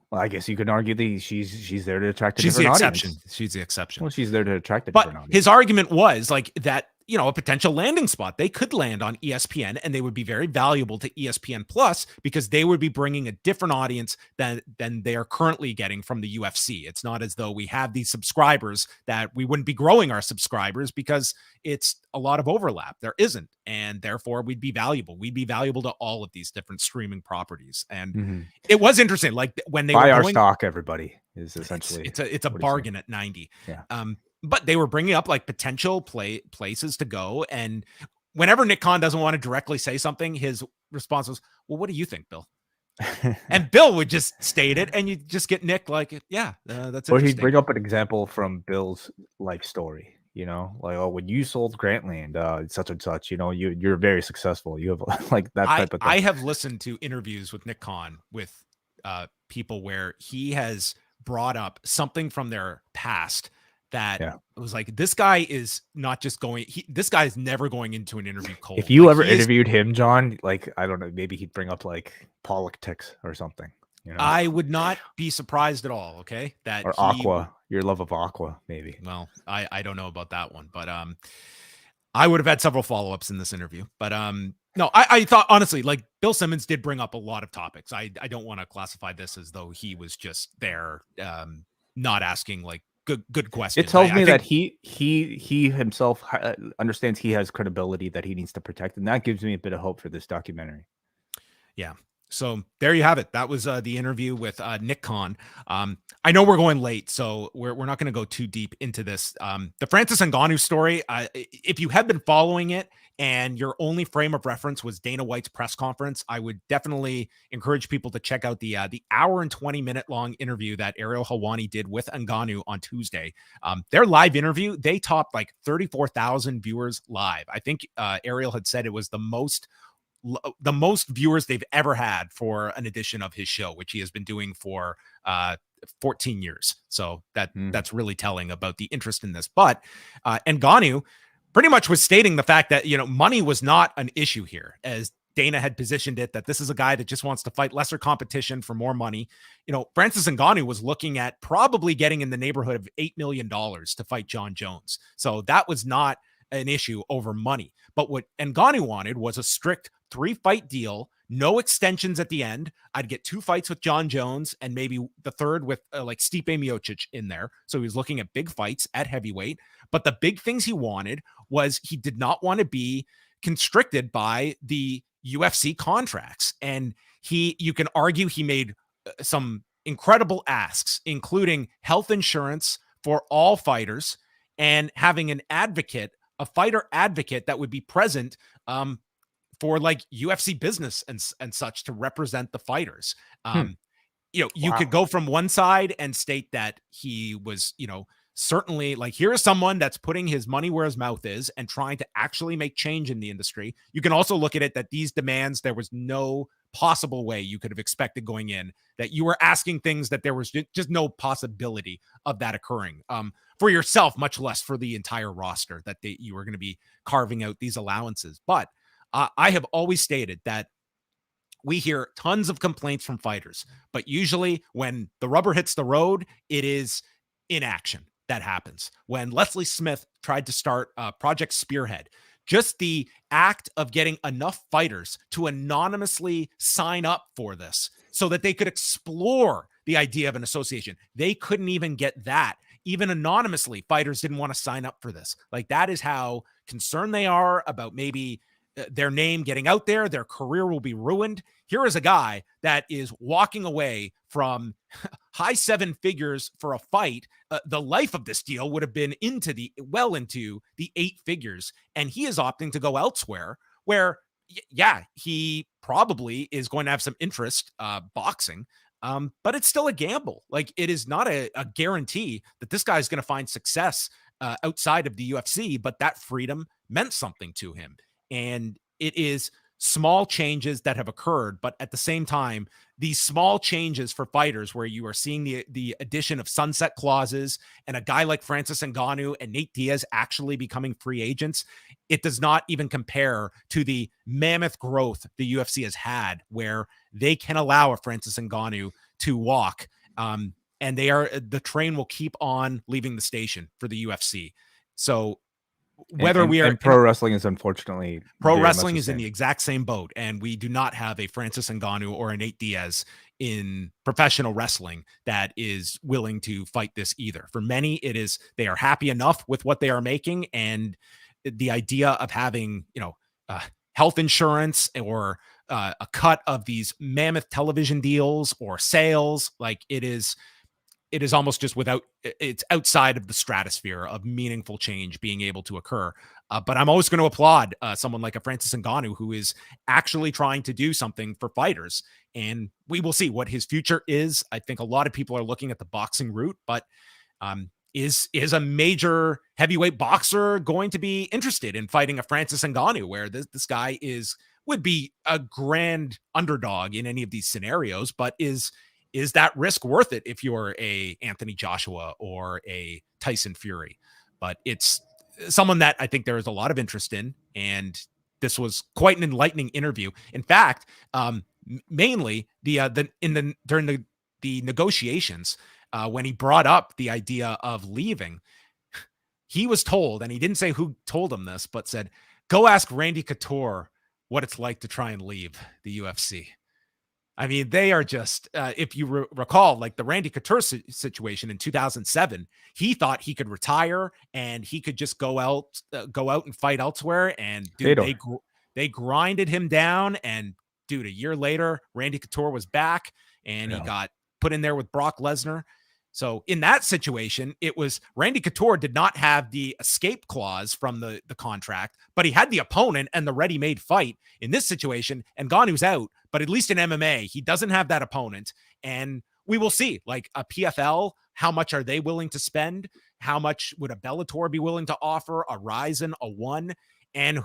Well, I guess you could argue that she's there to attract a She's the different exception. audience. She's the exception. Well, she's there to attract a But different audience. his argument was like that, you know, a potential landing spot. They could land on ESPN and they would be very valuable to ESPN Plus because they would be bringing a different audience than they are currently getting from the UFC. It's not as though we have these subscribers that we wouldn't be growing our subscribers because it's a lot of overlap. There isn't. And therefore we'd be valuable. We'd be valuable to all of these different streaming properties. And it was interesting. Like when they buy were our going, stock, everybody is essentially it's a what he's bargain at 90. Yeah. But they were bringing up like potential places to go. And whenever Nick Khan doesn't want to directly say something, his response was, well, what do you think, Bill? And Bill would just state it and you just get Nick like, yeah, that's Or he'd interesting. bring up an example from Bill's life story, you know, like, oh, when you sold Grantland, such and such, you know, you're very successful. You have like that type of thing. I have listened to interviews with Nick Khan with people where he has brought up something from their past that was like, this guy is not just going, this guy is never going into an interview cold. If you like, ever interviewed him, John, like, I don't know, maybe he'd bring up like politics or something, you know? I would not be surprised at all. Okay. That or Aqua, your love of Aqua, maybe. Well, I don't know about that one, but I would have had several follow-ups in this interview, but no, I thought honestly, like Bill Simmons did bring up a lot of topics. I don't want to classify this as though he was just there, not asking like good questions. It tells me that he himself understands he has credibility that he needs to protect, and that gives me a bit of hope for this documentary. Yeah. So there you have it. That was the interview with Nick Khan. I know we're going late, so we're not going to go too deep into this. The Francis Ngannou story, if you have been following it and your only frame of reference was Dana White's press conference, I would definitely encourage people to check out the hour and 20-minute long interview that Ariel Helwani did with Ngannou on Tuesday. Their live interview, they topped like 34,000 viewers live. I think Ariel had said it was the most viewers they've ever had for an edition of his show, which he has been doing for 14 years. So that's really telling about the interest in this. But Ngannou pretty much was stating the fact that, you know, money was not an issue here, as Dana had positioned it, that this is a guy that just wants to fight lesser competition for more money. You know, Francis Ngannou was looking at probably getting in the neighborhood of $8 million to fight John Jones. So that was not an issue over money. But what Ngannou wanted was a strict 3-fight deal, no extensions at the end. I'd get 2 fights with John Jones and maybe the third with like Stipe Miocic in there. So he was looking at big fights at heavyweight. But the big things he wanted was he did not want to be constricted by the UFC contracts. And you can argue he made some incredible asks, including health insurance for all fighters and having an advocate, a fighter advocate that would be present for like UFC business and such to represent the fighters. You know, you could go from one side and state that he was, you know, certainly like, here is someone that's putting his money where his mouth is and trying to actually make change in the industry. You can also look at it that these demands, there was no possible way you could have expected going in, that you were asking things that there was just no possibility of that occurring for yourself, much less for the entire roster, that you were going to be carving out these allowances. But I have always stated that we hear tons of complaints from fighters, but usually when the rubber hits the road, it is inaction that happens. When Leslie Smith tried to start Project Spearhead, just the act of getting enough fighters to anonymously sign up for this so that they could explore the idea of an association. They couldn't even get that. Even anonymously, fighters didn't want to sign up for this. Like, that is how concerned they are about maybe their name getting out there, their career will be ruined. Here is a guy that is walking away from high seven figures for a fight. The life of this deal would have been into the 8 figures, and he is opting to go elsewhere where, yeah, he probably is going to have some interest boxing, but it's still a gamble. Like, it is not a guarantee that this guy is going to find success outside of the UFC, but that freedom meant something to him. And it is small changes that have occurred, but at the same time, these small changes for fighters where you are seeing the addition of sunset clauses and a guy like Francis Ngannou and Nate Diaz actually becoming free agents, it does not even compare to the mammoth growth the UFC has had where they can allow a Francis Ngannou to walk, and the train will keep on leaving the station for the UFC. So whether we are and pro wrestling is unfortunately in the exact same boat, and we do not have a Francis Ngannou or a Nate Diaz in professional wrestling that is willing to fight this either. For many, it is they are happy enough with what they are making, and the idea of having health insurance or a cut of these mammoth television deals or sales, like it is almost just it's outside of the stratosphere of meaningful change being able to occur. But I'm always going to applaud someone like a Francis Ngannou who is actually trying to do something for fighters. And we will see what his future is. I think a lot of people are looking at the boxing route, but is a major heavyweight boxer going to be interested in fighting a Francis Ngannou, where this guy would be a grand underdog in any of these scenarios, but is that risk worth it if you're a Anthony Joshua or a Tyson Fury? But it's someone that I think there is a lot of interest in, and this was quite an enlightening interview. In fact, mainly during the negotiations, when he brought up the idea of leaving, he was told, and he didn't say who told him this, but said, "Go ask Randy Couture what it's like to try and leave the UFC." I mean, they are just, if you recall, like the Randy Couture situation in 2007, he thought he could retire and he could just go out and fight elsewhere. And dude, they grinded him down. And dude, a year later, Randy Couture was back and he got put in there with Brock Lesnar. So in that situation, it was Randy Couture did not have the escape clause from the contract, but he had the opponent and the ready-made fight. In this situation, Ngannou's out, but at least in MMA, he doesn't have that opponent. And we will see, like a PFL, how much are they willing to spend? How much would a Bellator be willing to offer? A Ryzen, a One, and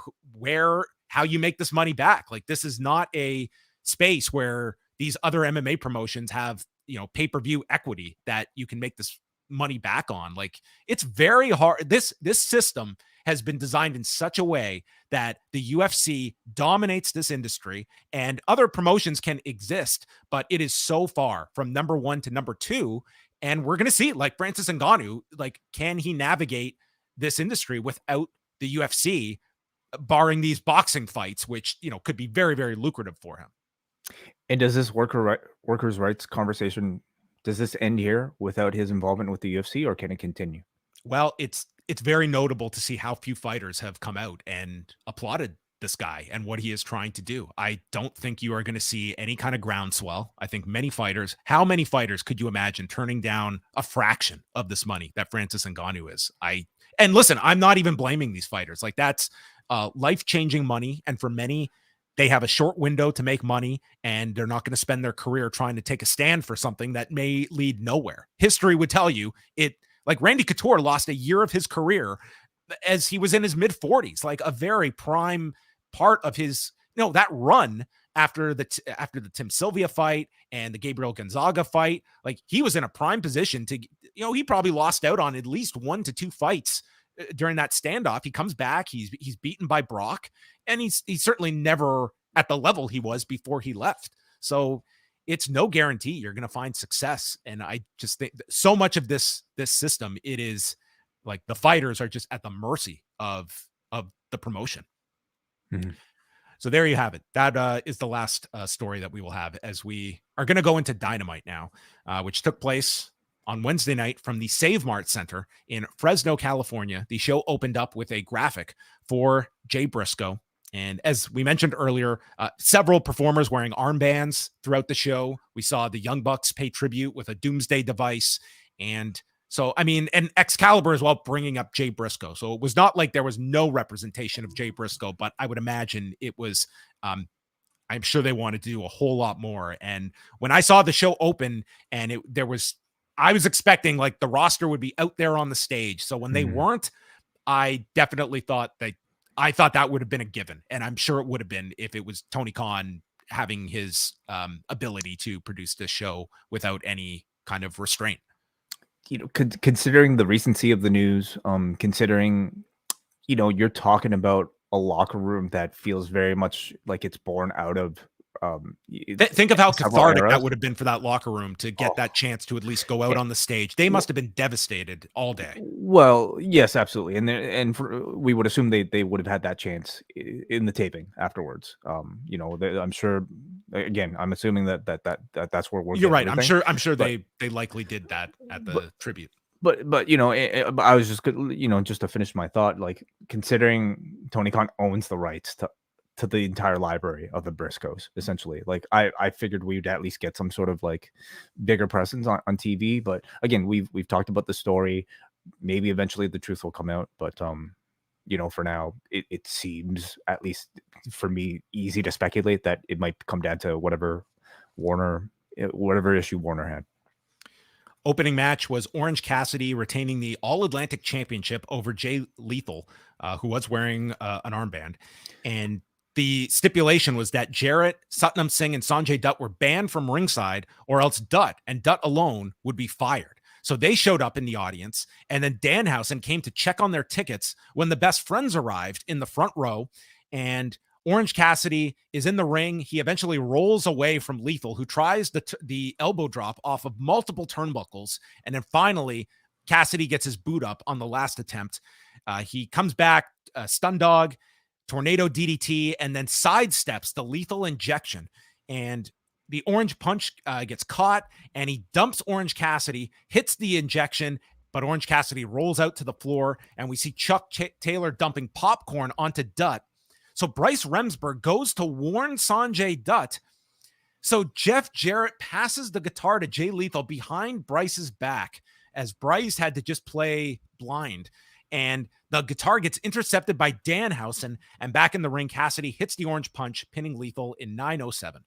how you make this money back? Like, this is not a space where these other MMA promotions have, pay-per-view equity that you can make this money back on. Like, it's very hard. This system has been designed in such a way that the UFC dominates this industry and other promotions can exist, but it is so far from number one to number two. And we're going to see, like Francis Ngannou, like, can he navigate this industry without the UFC, barring these boxing fights, which, could be very, very lucrative for him. And does this workers' rights conversation, does this end here without his involvement with the UFC, or can it continue? Well, it's very notable to see how few fighters have come out and applauded this guy and what he is trying to do. I don't think you are going to see any kind of groundswell. I think how many fighters could you imagine turning down a fraction of this money that Francis Ngannou is? And listen, I'm not even blaming these fighters. Like, that's life-changing money. And for many, they have a short window to make money, and they're not going to spend their career trying to take a stand for something that may lead nowhere. History would tell you it. Like, Randy Couture lost a year of his career as he was in his mid-40s, like a very prime part of his, that run after the Tim Sylvia fight and the Gabriel Gonzaga fight. Like, he was in a prime position to, he probably lost out on at least 1 to 2 fights during that standoff. He comes back, he's beaten by Brock, and he's certainly never at the level he was before he left. So it's no guarantee you're going to find success. And I just think so much of this system, it is like the fighters are just at the mercy of the promotion. Mm-hmm. So there you have it. That is the last story that we will have, as we are going to go into Dynamite now, which took place on Wednesday night from the Save Mart Center in Fresno, California. The show opened up with a graphic for Jay Briscoe And as we mentioned earlier, several performers wearing armbands throughout the show. We saw the Young Bucks pay tribute with a Doomsday device. And so, I mean, and Excalibur as well, bringing up Jay Briscoe. So it was not like there was no representation of Jay Briscoe, but I would imagine it was, I'm sure they wanted to do a whole lot more. And when I saw the show open and I was expecting like the roster would be out there on the stage. So when they weren't, I definitely thought that would have been a given. And I'm sure it would have been if it was Tony Khan having his ability to produce this show without any kind of restraint. Considering the recency of the news, considering, you're talking about a locker room that feels very much like it's born out of think of how cathartic that would have been for that locker room to get that chance to at least go out on the stage. They must have been devastated all day. Well, yes, absolutely. We would assume they would have had that chance in the taping afterwards. I'm sure, again, I'm assuming that's where we're You're right. everything. I'm sure they likely did that at the tribute. But I was just just to finish my thought, like considering Tony Khan owns the rights to the entire library of the Briscoes, essentially. Like I figured we'd at least get some sort of like bigger presence on TV. But again, we've talked about the story. Maybe eventually the truth will come out. But for now, it seems, at least for me, easy to speculate that it might come down to whatever issue Warner had. Opening match was Orange Cassidy retaining the All-Atlantic Championship over Jay Lethal, who was wearing an armband. And the stipulation was that Jarrett, Satnam Singh, and Sanjay Dutt were banned from ringside, or else Dutt and Dutt alone would be fired. So they showed up in the audience, and then Danhausen came to check on their tickets when the Best Friends arrived in the front row, and Orange Cassidy is in the ring. He eventually rolls away from Lethal, who tries the elbow drop off of multiple turnbuckles, and then finally Cassidy gets his boot up on the last attempt. He comes back, stun dog, tornado DDT, and then sidesteps the lethal injection. And the orange punch gets caught, and he dumps Orange Cassidy, hits the injection, but Orange Cassidy rolls out to the floor, and we see Chuck Taylor dumping popcorn onto Dutt. So Bryce Remsburg goes to warn Sanjay Dutt. So Jeff Jarrett passes the guitar to Jay Lethal behind Bryce's back, as Bryce had to just play blind. And the guitar gets intercepted by Danhausen, and back in the ring, Cassidy hits the orange punch, pinning Lethal in 9:07.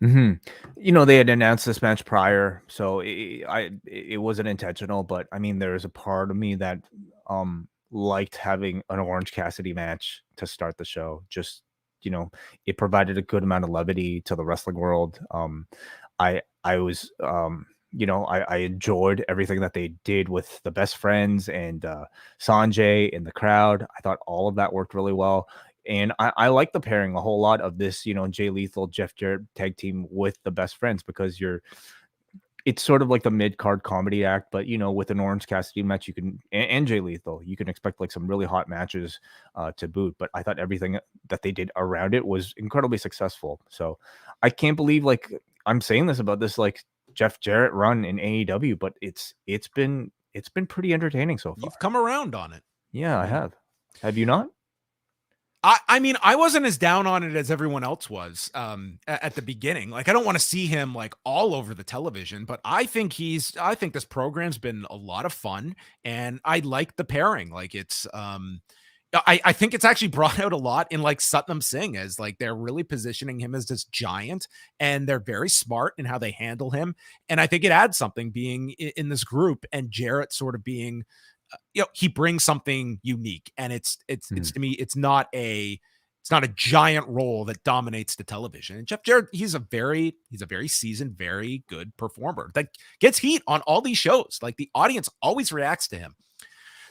They had announced this match prior, so it wasn't intentional. But I mean, there's a part of me that liked having an Orange Cassidy match to start the show. Just it provided a good amount of levity to the wrestling world. I enjoyed everything that they did with the Best Friends and Sanjay in the crowd. I thought all of that worked really well. And I like the pairing a whole lot of this, Jay Lethal, Jeff Jarrett tag team with the Best Friends, because it's sort of like the mid-card comedy act, but with an Orange Cassidy match, and Jay Lethal, you can expect like some really hot matches to boot. But I thought everything that they did around it was incredibly successful. So I can't believe like I'm saying this about this like Jeff Jarrett run in AEW, but it's been pretty entertaining so far. You've come around on it. Yeah, I have. Have you not? I mean, I wasn't as down on it as everyone else was at the beginning. Like, I don't want to see him like all over the television, but I think this program's been a lot of fun, and I like the pairing. Like, it's I think it's actually brought out a lot in like Satnam Singh, as like they're really positioning him as this giant, and they're very smart in how they handle him. And I think it adds something being in this group, and Jarrett sort of being, he brings something unique, and it's to me, it's not a giant role that dominates the television. And Jeff Jarrett, he's a very seasoned, very good performer that gets heat on all these shows. Like, the audience always reacts to him.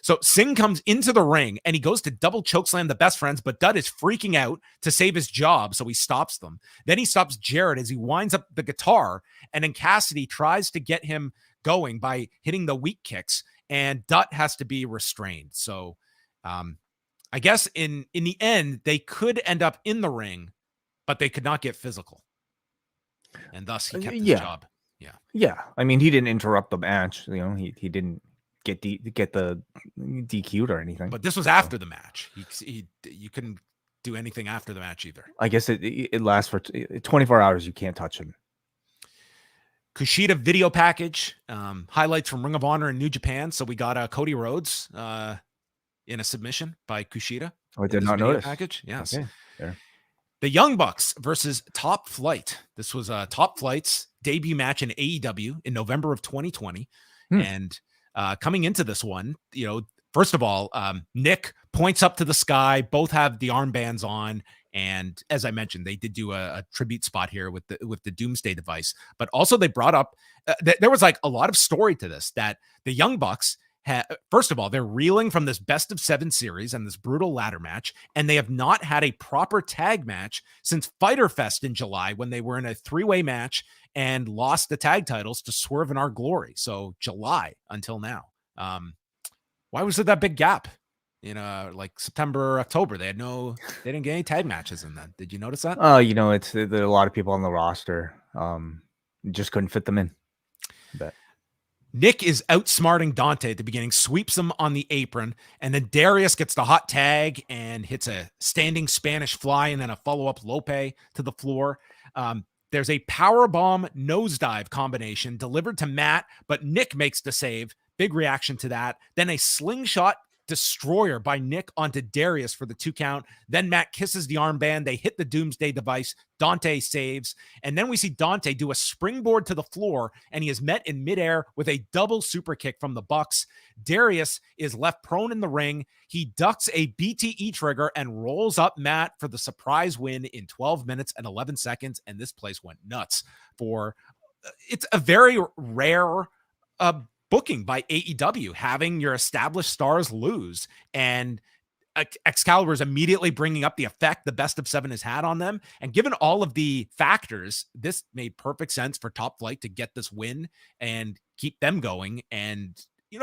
So Singh comes into the ring, and he goes to double chokeslam the Best Friends, but Dutt is freaking out to save his job, so he stops them. Then he stops Jarrett as he winds up the guitar, and then Cassidy tries to get him going by hitting the weak kicks, and Dutt has to be restrained. So I guess in the end, they could end up in the ring, but they could not get physical. And thus he kept his job. Yeah. I mean, he didn't interrupt the match. He didn't get the DQ'd or anything. But this was after the match. You couldn't do anything after the match either. I guess it lasts for 24 hours. You can't touch him. KUSHIDA video package, highlights from Ring of Honor and New Japan. So we got Cody Rhodes in a submission by KUSHIDA. I did not notice. Package. Yes. Okay. There. The Young Bucks versus Top Flight. This was Top Flight's debut match in AEW in November of 2020. And coming into this one, first of all, Nick points up to the sky. Both have the armbands on. And as I mentioned, they did do a tribute spot here with the Doomsday device. But also they brought up, there was like a lot of story to this, that the Young Bucks, first of all, they're reeling from this best of 7 series and this brutal ladder match. And they have not had a proper tag match since Fyter Fest in July, when they were in a 3-way match and lost the tag titles to Swerve in Our Glory. So July until now. Why was there that big gap? Like September, October, they didn't get any tag matches in that. Did you notice that? There are a lot of people on the roster. Just couldn't fit them in. But Nick is outsmarting Dante at the beginning, sweeps him on the apron, and then Darius gets the hot tag and hits a standing Spanish fly and then a follow-up Lope to the floor. There's a powerbomb nosedive combination delivered to Matt, but Nick makes the save. Big reaction to that. Then a slingshot destroyer by Nick onto Darius for the 2 count. Then Matt kisses the armband. They hit the Doomsday device. Dante saves. And then we see Dante do a springboard to the floor, and he is met in midair with a double super kick from the Bucks. Darius is left prone in the ring. He ducks a BTE trigger and rolls up Matt for the surprise win in 12 minutes and 11 seconds. And this place went nuts it's a very rare booking by AEW, having your established stars lose, and Excalibur is immediately bringing up the effect the best of 7 has had on them. And given all of the factors, this made perfect sense for Top Flight to get this win and keep them going. And,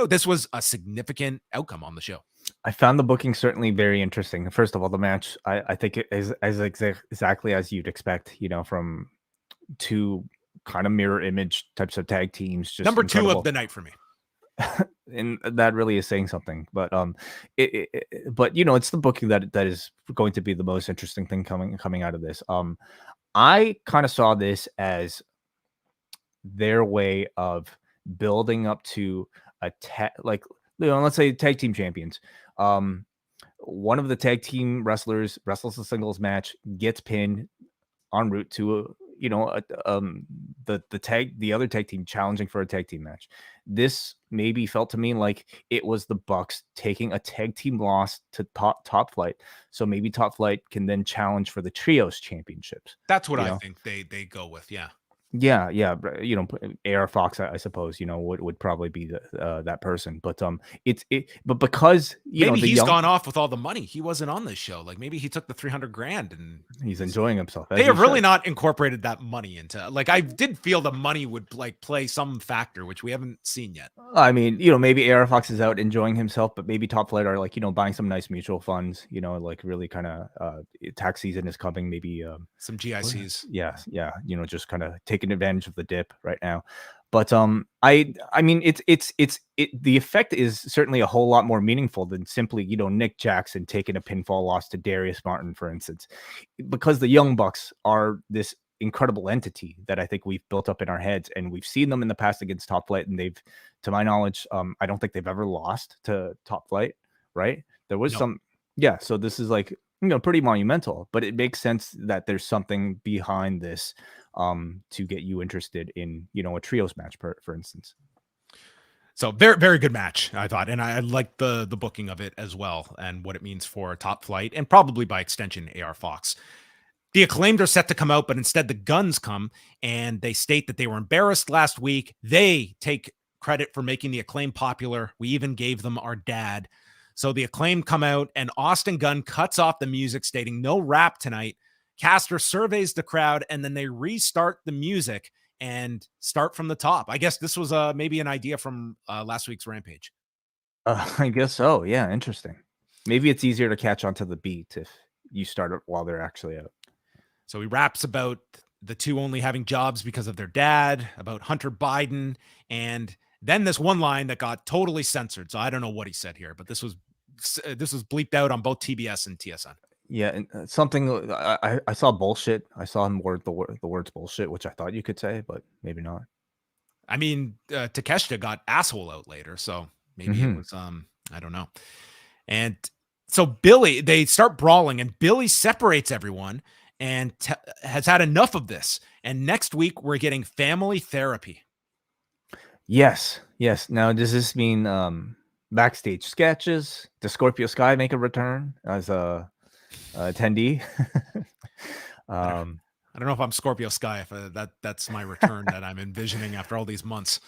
this was a significant outcome on the show. I found the booking certainly very interesting. First of all, the match, I think it is exactly as you'd expect, from 2 kind of mirror image types of tag teams. Just number incredible. 2 of the night for me. And that really is saying something, but it's the booking that is going to be the most interesting thing coming out of this. I kind of saw this as their way of building up to let's say tag team champions. One of the tag team wrestlers wrestles a singles match, gets pinned en route to the other tag team challenging for a tag team match. This maybe felt to me like it was the Bucks taking a tag team loss to Top Flight, so maybe Top Flight can then challenge for the trios championships. That's what I think they go with. Yeah, AR Fox, I suppose, would probably be that person, but but because maybe he's gone off with all the money. He wasn't on this show. Like maybe he took the $300,000 and he's enjoying himself. They have really not incorporated that money into. Like I did feel the money would play some factor, which we haven't seen yet. I mean, maybe AR Fox is out enjoying himself, but maybe Top Flight are buying some nice mutual funds. Really kind of tax season is coming. Maybe some GICs. Yeah. Just kind of taking advantage of the dip right now. But I mean it's the effect is certainly a whole lot more meaningful than simply Nick Jackson taking a pinfall loss to Darius Martin, for instance, because the Young Bucks are this incredible entity that I think we've built up in our heads, and we've seen them in the past against Top Flight, and they've, to my knowledge, I don't think they've ever lost to Top Flight, right? There was so this is pretty monumental, but it makes sense that there's something behind this to get you interested in a trios match, for instance. So very, very good match, I thought, and I like the booking of it as well, and what it means for Top Flight, and probably by extension AR Fox. The Acclaimed are set to come out, but instead the Guns come, and they state that they were embarrassed last week. They take credit for making the Acclaimed popular. We even gave them our dad. So the Acclaimed come out, and Austin Gunn cuts off the music, stating no rap tonight. Caster surveys the crowd, and then they restart the music and start from the top. I guess this was maybe an idea from last week's Rampage. I guess so. Yeah, interesting. Maybe it's easier to catch onto the beat if you start it while they're actually out. So he raps about the 2 only having jobs because of their dad, about Hunter Biden, and then this one line that got totally censored. So I don't know what he said here, but this was bleeped out on both TBS and TSN. Yeah, and something I saw bullshit. I saw him word the words bullshit, which I thought you could say, but maybe not. I mean, Takeshita got asshole out later, so maybe it was I don't know. And so Billy, they start brawling, and Billy separates everyone and has had enough of this. And next week we're getting family therapy. Yes. Now, does this mean backstage sketches? Does Scorpio Sky make a return as a attendee? I don't know if I'm Scorpio Sky, if that's my return that I'm envisioning after all these months.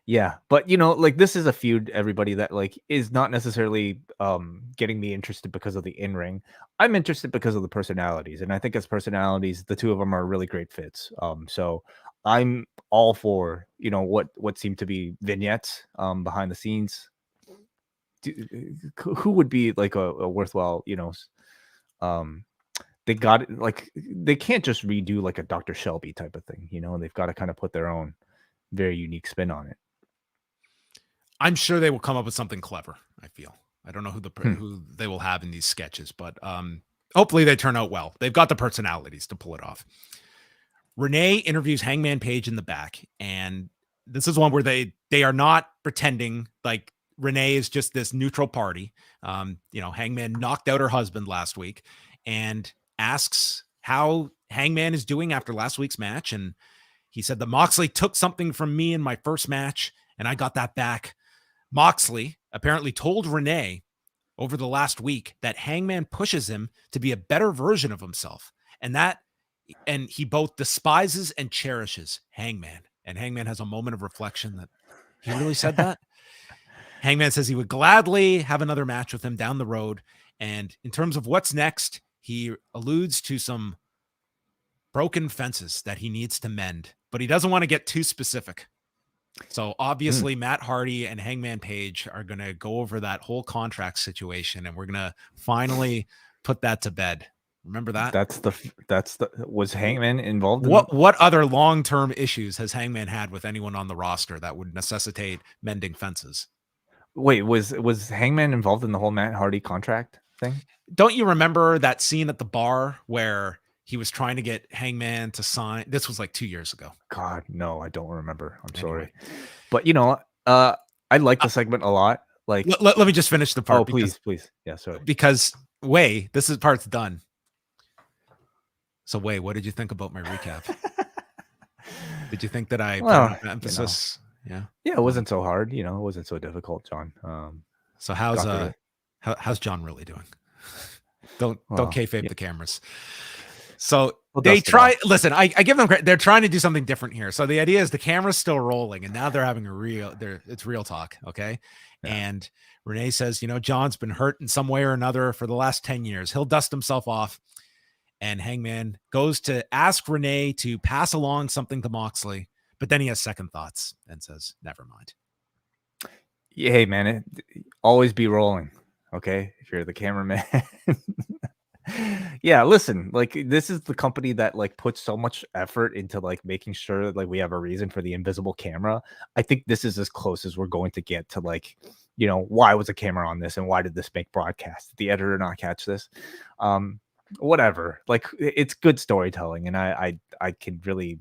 Yeah, but like this is a feud, everybody, that like is not necessarily getting me interested because of the in-ring. I'm interested because of the personalities, and I think as personalities, the two of them are really great fits. So I'm all for what seem to be vignettes behind the scenes. Who would be like a worthwhile, they got like they can't just redo like a Dr. Shelby type of thing, they've got to kind of put their own very unique spin on it. I'm sure they will come up with something clever. I feel. I don't know who they will have in these sketches, but hopefully they turn out well. They've got the personalities to pull it off. Renee interviews Hangman Page in the back, and this is one where they are not pretending like Renee is just this neutral party. Hangman knocked out her husband last week, and asks how Hangman is doing after last week's match, and he said that Moxley took something from me in my first match, and I got that back. Moxley apparently told Renee over the last week that Hangman pushes him to be a better version of himself, and he both despises and cherishes Hangman. And Hangman has a moment of reflection that he really said that. Hangman says he would gladly have another match with him down the road. And in terms of what's next, he alludes to some broken fences that he needs to mend, but he doesn't want to get too specific. So obviously Matt Hardy and Hangman Page are going to go over that whole contract situation, and we're going to finally put that to bed. Remember that? Was Hangman involved in what other long-term issues has Hangman had with anyone on the roster that would necessitate mending fences? Wait, was Hangman involved in the whole Matt Hardy contract thing? Don't you remember that scene at the bar where he was trying to get Hangman to sign? This was like 2 years ago. God, no, I don't remember. I'm sorry. But I like the segment a lot. Like, let me just finish the part. Oh, please. Yeah, sorry. Because this part's done. So what did you think about my recap? Did you think that I put emphasis? Yeah, it wasn't so hard. It wasn't so difficult, John. So how's John really doing? Don't kayfabe the cameras. So they try. Listen, I give them credit. They're trying to do something different here. So the idea is the camera's still rolling, and now they're having it's real talk. Okay. Yeah. And Renee says, John's been hurt in some way or another for the last 10 years. He'll dust himself off. And Hangman goes to ask Renee to pass along something to Moxley, but then he has second thoughts and says, never mind. Yeah, hey, man, always be rolling. Okay. If you're the cameraman. Yeah, listen, like this is the company that like puts so much effort into like making sure that like we have a reason for the invisible camera. I think this is as close as we're going to get to like, why was a camera on this and why did this make broadcast? Did the editor not catch this? Whatever, like it's good storytelling, and I can really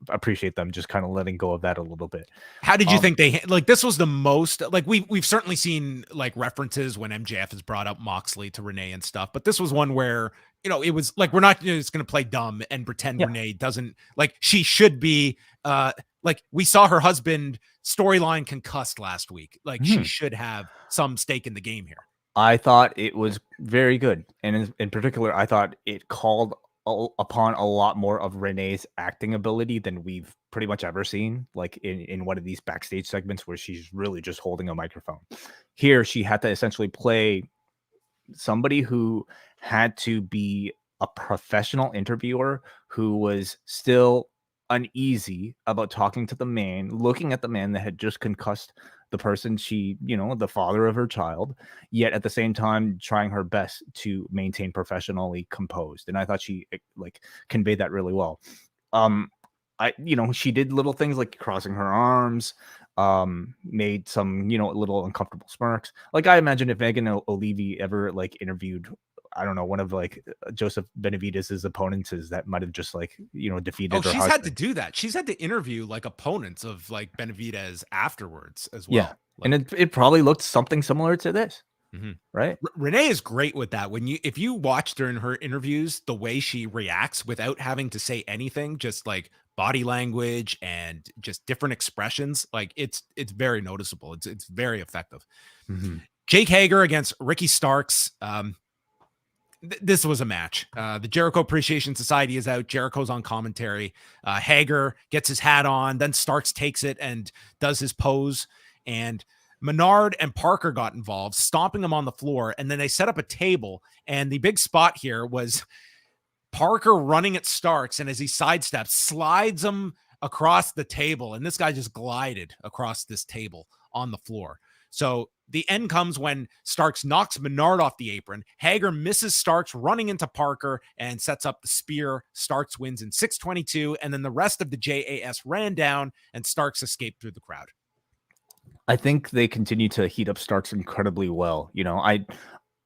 appreciate them just kind of letting go of that a little bit. How did you think they like this was the most like we've certainly seen like references when MJF has brought up Moxley to Renee and stuff, but this was one where it was like we're not just going to play dumb and pretend Renee doesn't like she should be like we saw her husband storyline concussed last week, like she should have some stake in the game here. I thought it was very good, and in particular I thought it called upon a lot more of Renee's acting ability than we've pretty much ever seen, like in one of these backstage segments where she's really just holding a microphone. Here she had to essentially play somebody who had to be a professional interviewer who was still uneasy about talking to the man, looking at the man that had just concussed the person she, the father of her child, yet at the same time trying her best to maintain professionally composed. And I thought she like conveyed that really well. She did little things like crossing her arms, made some, little uncomfortable smirks. Like I imagine if Megan O'Leary ever like interviewed I don't know, one of like Joseph Benavidez's opponents is that might have just like, defeated her she's husband. had to do that. She's had to interview like opponents of like Benavidez afterwards as well. Yeah. Like, And it probably looked something similar to this. Right. Renee is great with that. If you watch during her interviews, the way she reacts without having to say anything, just like body language and just different expressions, like it's very noticeable. It's very effective. Jake Hager against Ricky Starks. This was a match. The Jericho Appreciation Society is out. Jericho's on commentary. Hager gets his hat on, then Starks takes it and does his pose, and Menard and Parker got involved, stomping him on the floor, and then they set up a table, and the big spot here was Parker running at Starks, and as he sidesteps, slides him across the table, and this guy just glided across this table on the floor. So the end comes when Starks knocks Menard off the apron. Hager misses Starks running into Parker and sets up the spear. Starks wins in 6:22, and then the rest of the JAS ran down, and Starks escaped through the crowd. I think they continue to heat up Starks incredibly well.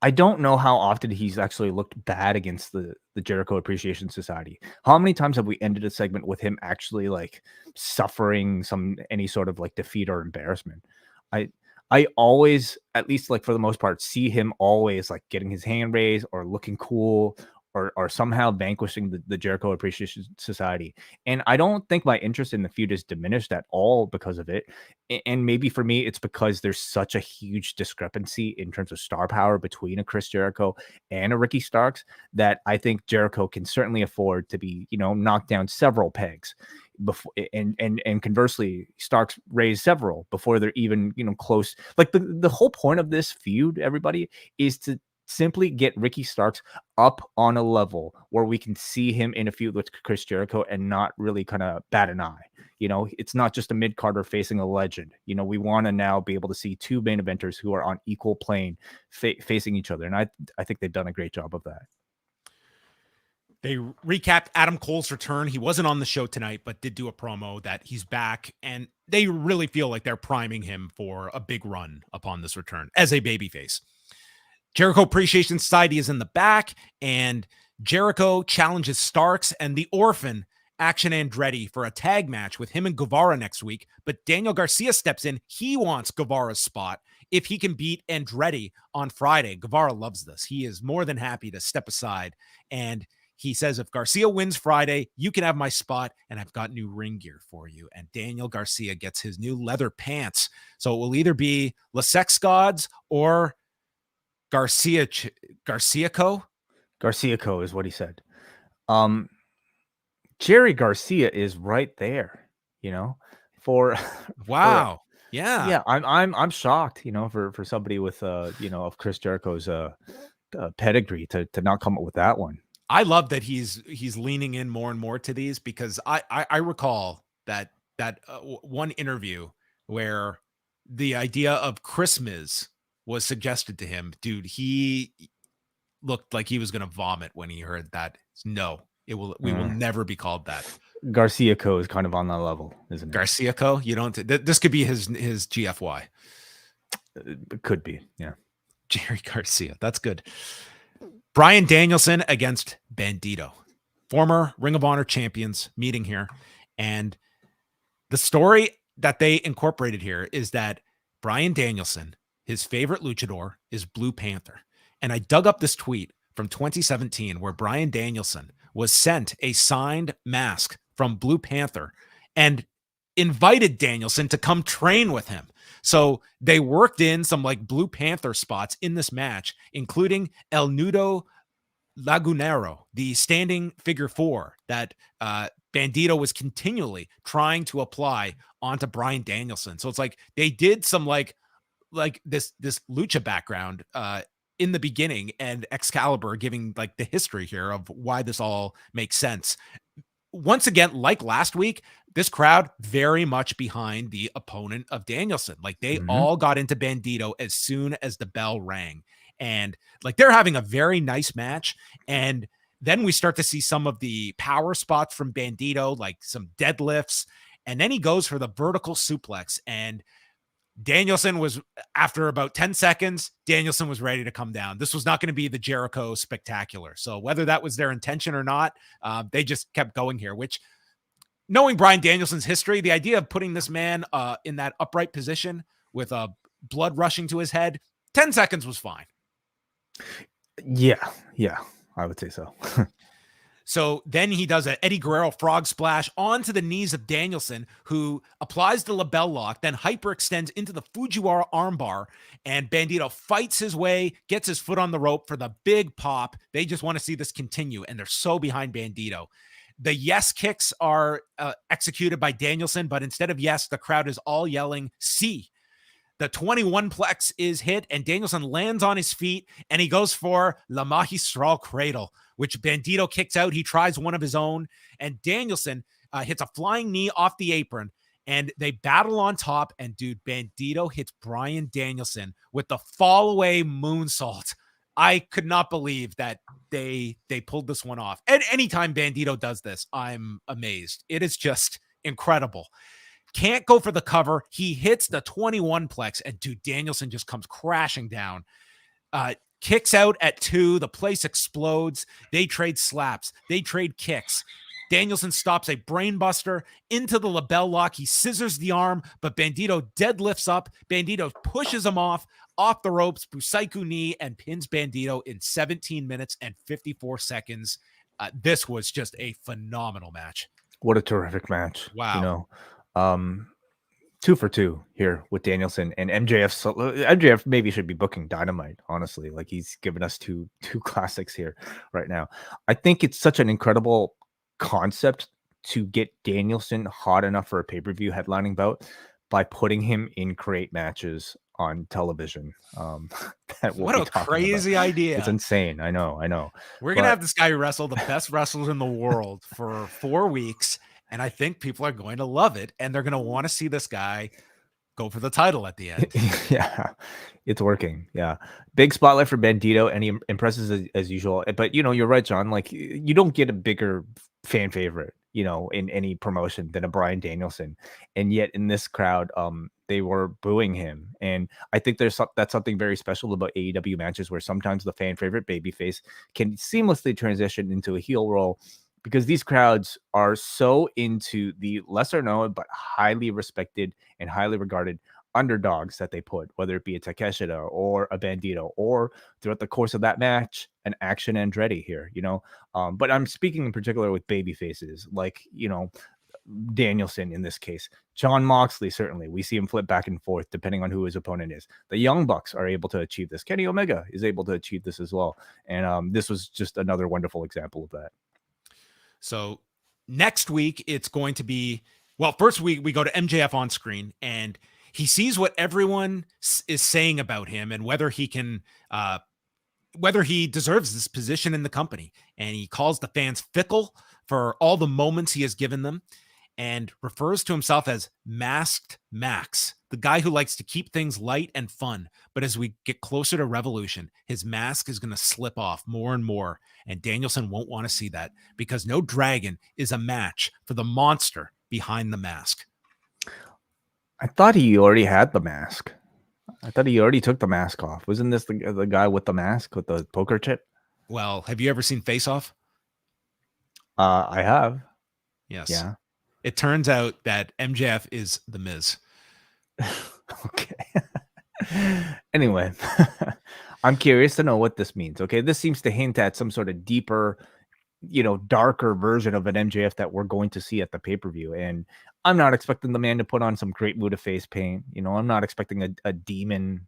I don't know how often he's actually looked bad against the Jericho Appreciation Society. How many times have we ended a segment with him actually like suffering any sort of like defeat or embarrassment? I always, at least like for the most part, see him always like getting his hand raised or looking cool or somehow vanquishing the Jericho Appreciation Society. And I don't think my interest in the feud is diminished at all because of it. And maybe for me, it's because there's such a huge discrepancy in terms of star power between a Chris Jericho and a Ricky Starks that I think Jericho can certainly afford to be, knocked down several pegs before, and conversely, Starks raised several before they're even, close. Like the whole point of this feud, everybody, is to simply get Ricky Starks up on a level where we can see him in a feud with Chris Jericho and not really kind of bat an eye. It's not just a mid-carder facing a legend. We want to now be able to see two main eventers who are on equal plane facing each other. And I think they've done a great job of that. They recapped Adam Cole's return. He wasn't on the show tonight, but did do a promo that he's back. And they really feel like they're priming him for a big run upon this return as a babyface. Jericho Appreciation Society is in the back, and Jericho challenges Starks and the Orphan, Action Andretti, for a tag match with him and Guevara next week. But Daniel Garcia steps in. He wants Guevara's spot if he can beat Andretti on Friday. Guevara loves this. He is more than happy to step aside. And he says, if Garcia wins Friday, you can have my spot, and I've got new ring gear for you. And Daniel Garcia gets his new leather pants. So it will either be La Sex Gods or Garcia-Co is what he said. Jerry Garcia is right there, for wow. Yeah. I'm shocked, for somebody with of Chris Jericho's pedigree to not come up with that one. I love that he's leaning in more and more to these, because I recall that one interview where the idea of Christmas was suggested to him. Dude, he looked like he was going to vomit when he heard that. No, we will never be called that. Garcia-Co is kind of on that level, isn't it? Garcia-Co? You don't, this could be his GFY. It could be. Yeah. Jerry Garcia. That's good. Bryan Danielson against Bandido, former Ring of Honor champions meeting here. And the story that they incorporated here is that Bryan Danielson, his favorite luchador, is Blue Panther. And I dug up this tweet from 2017 where Bryan Danielson was sent a signed mask from Blue Panther and invited Danielson to come train with him. So they worked in some like Blue Panther spots in this match, including El Nudo Lagunero, the standing figure four that Bandido was continually trying to apply onto Bryan Danielson. So it's like they did some like this lucha background in the beginning, and Excalibur giving like the history here of why this all makes sense. Once again, like last week, this crowd very much behind the opponent of Danielson. Like they all got into Bandido as soon as the bell rang, and like they're having a very nice match. And then we start to see some of the power spots from Bandido, like some deadlifts, and then he goes for the vertical suplex. And Danielson was, after about 10 seconds, Danielson was ready to come down. This was not going to be the Jericho spectacular. So whether that was their intention or not, they just kept going here, which, knowing Bryan Danielson's history, the idea of putting this man in that upright position with blood rushing to his head, 10 seconds was fine. Yeah, I would say so. So then he does an Eddie Guerrero frog splash onto the knees of Danielson, who applies the label lock, then hyperextends into the Fujiwara armbar, and Bandido fights his way, gets his foot on the rope for the big pop. They just want to see this continue, and they're so behind Bandido. The yes kicks are executed by Danielson, but instead of yes, the crowd is all yelling C. The 21 plex is hit, and Danielson lands on his feet, and he goes for La Magistral Cradle, which Bandido kicks out. He tries one of his own, and Danielson hits a flying knee off the apron, and they battle on top. And dude, Bandido hits Bryan Danielson with the fall away moonsault. I could not believe that they pulled this one off. And anytime Bandido does this, I'm amazed. It is just incredible. Can't go for the cover. He hits the 21 plex, and dude, Danielson just comes crashing down. Kicks out at 2. The place explodes. They trade slaps. They trade kicks. Danielson stops a brainbuster into the label lock. He scissors the arm, but Bandido deadlifts up. Bandido pushes him off the ropes, Busaiku knee, and pins Bandido in 17 minutes and 54 seconds. This was just a phenomenal match. What a terrific match. Wow. You know, 2 for 2 here with Danielson and MJF. So MJF maybe should be booking Dynamite, honestly. Like, he's given us two classics here right now. I think it's such an incredible concept to get Danielson hot enough for a pay-per-view headlining bout by putting him in great matches on television. What a crazy idea. It's insane. I know. We're going to have this guy wrestle the best wrestlers in the world for 4 weeks. And I think people are going to love it, and they're going to want to see this guy go for the title at the end. Yeah, it's working. Yeah. Big spotlight for Bandido, and he impresses as usual. But, you know, you're right, John. Like, you don't get a bigger fan favorite, you know, in any promotion than a Bryan Danielson. And yet in this crowd, they were booing him. And I think that's something very special about AEW matches, where sometimes the fan favorite babyface can seamlessly transition into a heel role, because these crowds are so into the lesser known but highly respected and highly regarded underdogs that they put, whether it be a KUSHIDA or a Bandido, or throughout the course of that match, an Action Andretti here, you know. But I'm speaking in particular with baby faces, like, you know, Danielson in this case. John Moxley, certainly. We see him flip back and forth depending on who his opponent is. The Young Bucks are able to achieve this. Kenny Omega is able to achieve this as well. And this was just another wonderful example of that. So next week, it's going to be, well, first we go to MJF on screen, and he sees what everyone is saying about him and whether he can, whether he deserves this position in the company. And he calls the fans fickle for all the moments he has given them, and refers to himself as Masked Max, the guy who likes to keep things light and fun. But as we get closer to Revolution, his mask is going to slip off more and more. And Danielson won't want to see that, because no dragon is a match for the monster behind the mask. I thought he already had the mask. I thought he already took the mask off. Wasn't this the guy with the mask with the poker chip? Well, have you ever seen Face Off? I have. Yes. Yeah. It turns out that MJF is the Miz. Okay. Anyway, I'm curious to know what this means. Okay. This seems to hint at some sort of deeper, you know, darker version of an MJF that we're going to see at the pay-per-view. And I'm not expecting the man to put on some great Muta face paint. You know, I'm not expecting a demon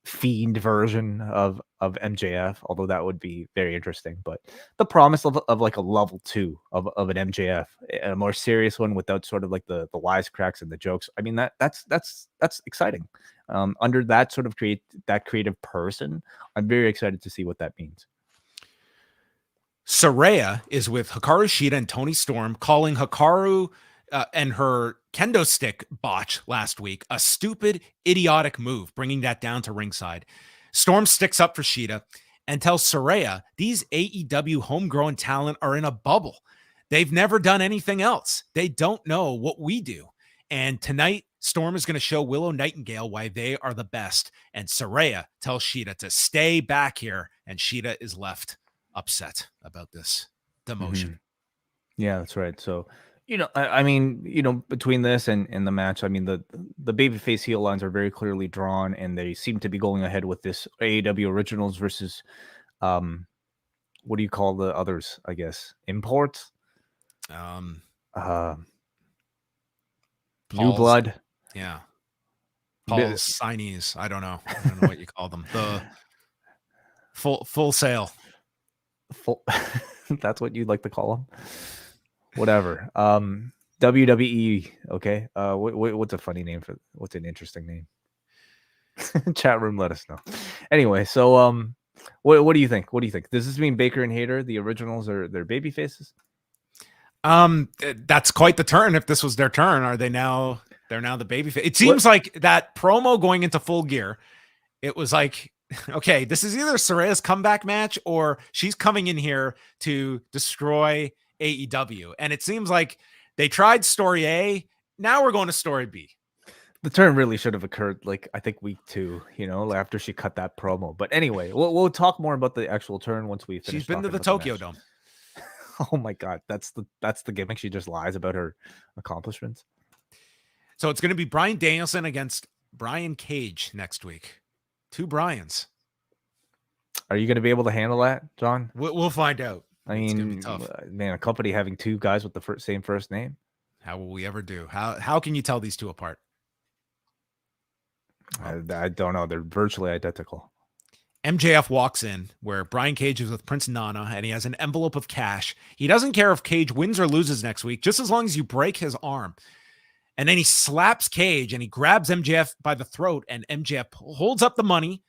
fiend version of MJF, although that would be very interesting. But the promise of like a level 2 of an MJF, a more serious one without sort of like the wisecracks and the jokes. I mean, that's exciting. Under that sort of creative person, I'm very excited to see what that means. Saraya is with Hikaru Shida and Toni Storm, calling Hikaru and her kendo stick botch last week a stupid, idiotic move, bringing that down to ringside. Storm sticks up for Shida and tells Saraya these AEW homegrown talent are in a bubble. They've never done anything else. They don't know what we do. And tonight, Storm is going to show Willow Nightingale why they are the best. And Saraya tells Shida to stay back here. And Shida is left upset about this demotion. Yeah, that's right. So, I mean, between this and the match, I mean, the babyface heel lines are very clearly drawn, and they seem to be going ahead with this AEW Originals versus, what do you call the others? I guess imports. New Blood. Yeah. Paul's signees. I don't know what you call them. The full sale. That's what you'd like to call them. Whatever. WWE. Okay. What's a funny name what's an interesting name? Chat room, let us know. Anyway, so what do you think? What do you think? Does this mean Baker and Hager, the Originals, are their baby faces? That's quite the turn. If this was their turn, they're now the baby face. It seems like that promo going into Full Gear, it was like, okay, this is either Saraya's comeback match or she's coming in here to destroy AEW. And it seems like they tried story A. Now we're going to story B. The turn really should have occurred, like, I think week 2, after she cut that promo. But anyway, we'll talk more about the actual turn once we finish. She's been to the Tokyo Dome. Oh my God, that's the gimmick. She just lies about her accomplishments. So it's going to be Bryan Danielson against Brian Cage next week. 2 Bryans. Are you going to be able to handle that, John? We'll find out. I mean, man, a company having 2 guys with the same first name. How will we ever do? How can you tell these 2 apart? I don't know. They're virtually identical. MJF walks in where Brian Cage is with Prince Nana, and he has an envelope of cash. He doesn't care if Cage wins or loses next week, just as long as you break his arm. And then he slaps Cage and he grabs MJF by the throat, and MJF holds up the money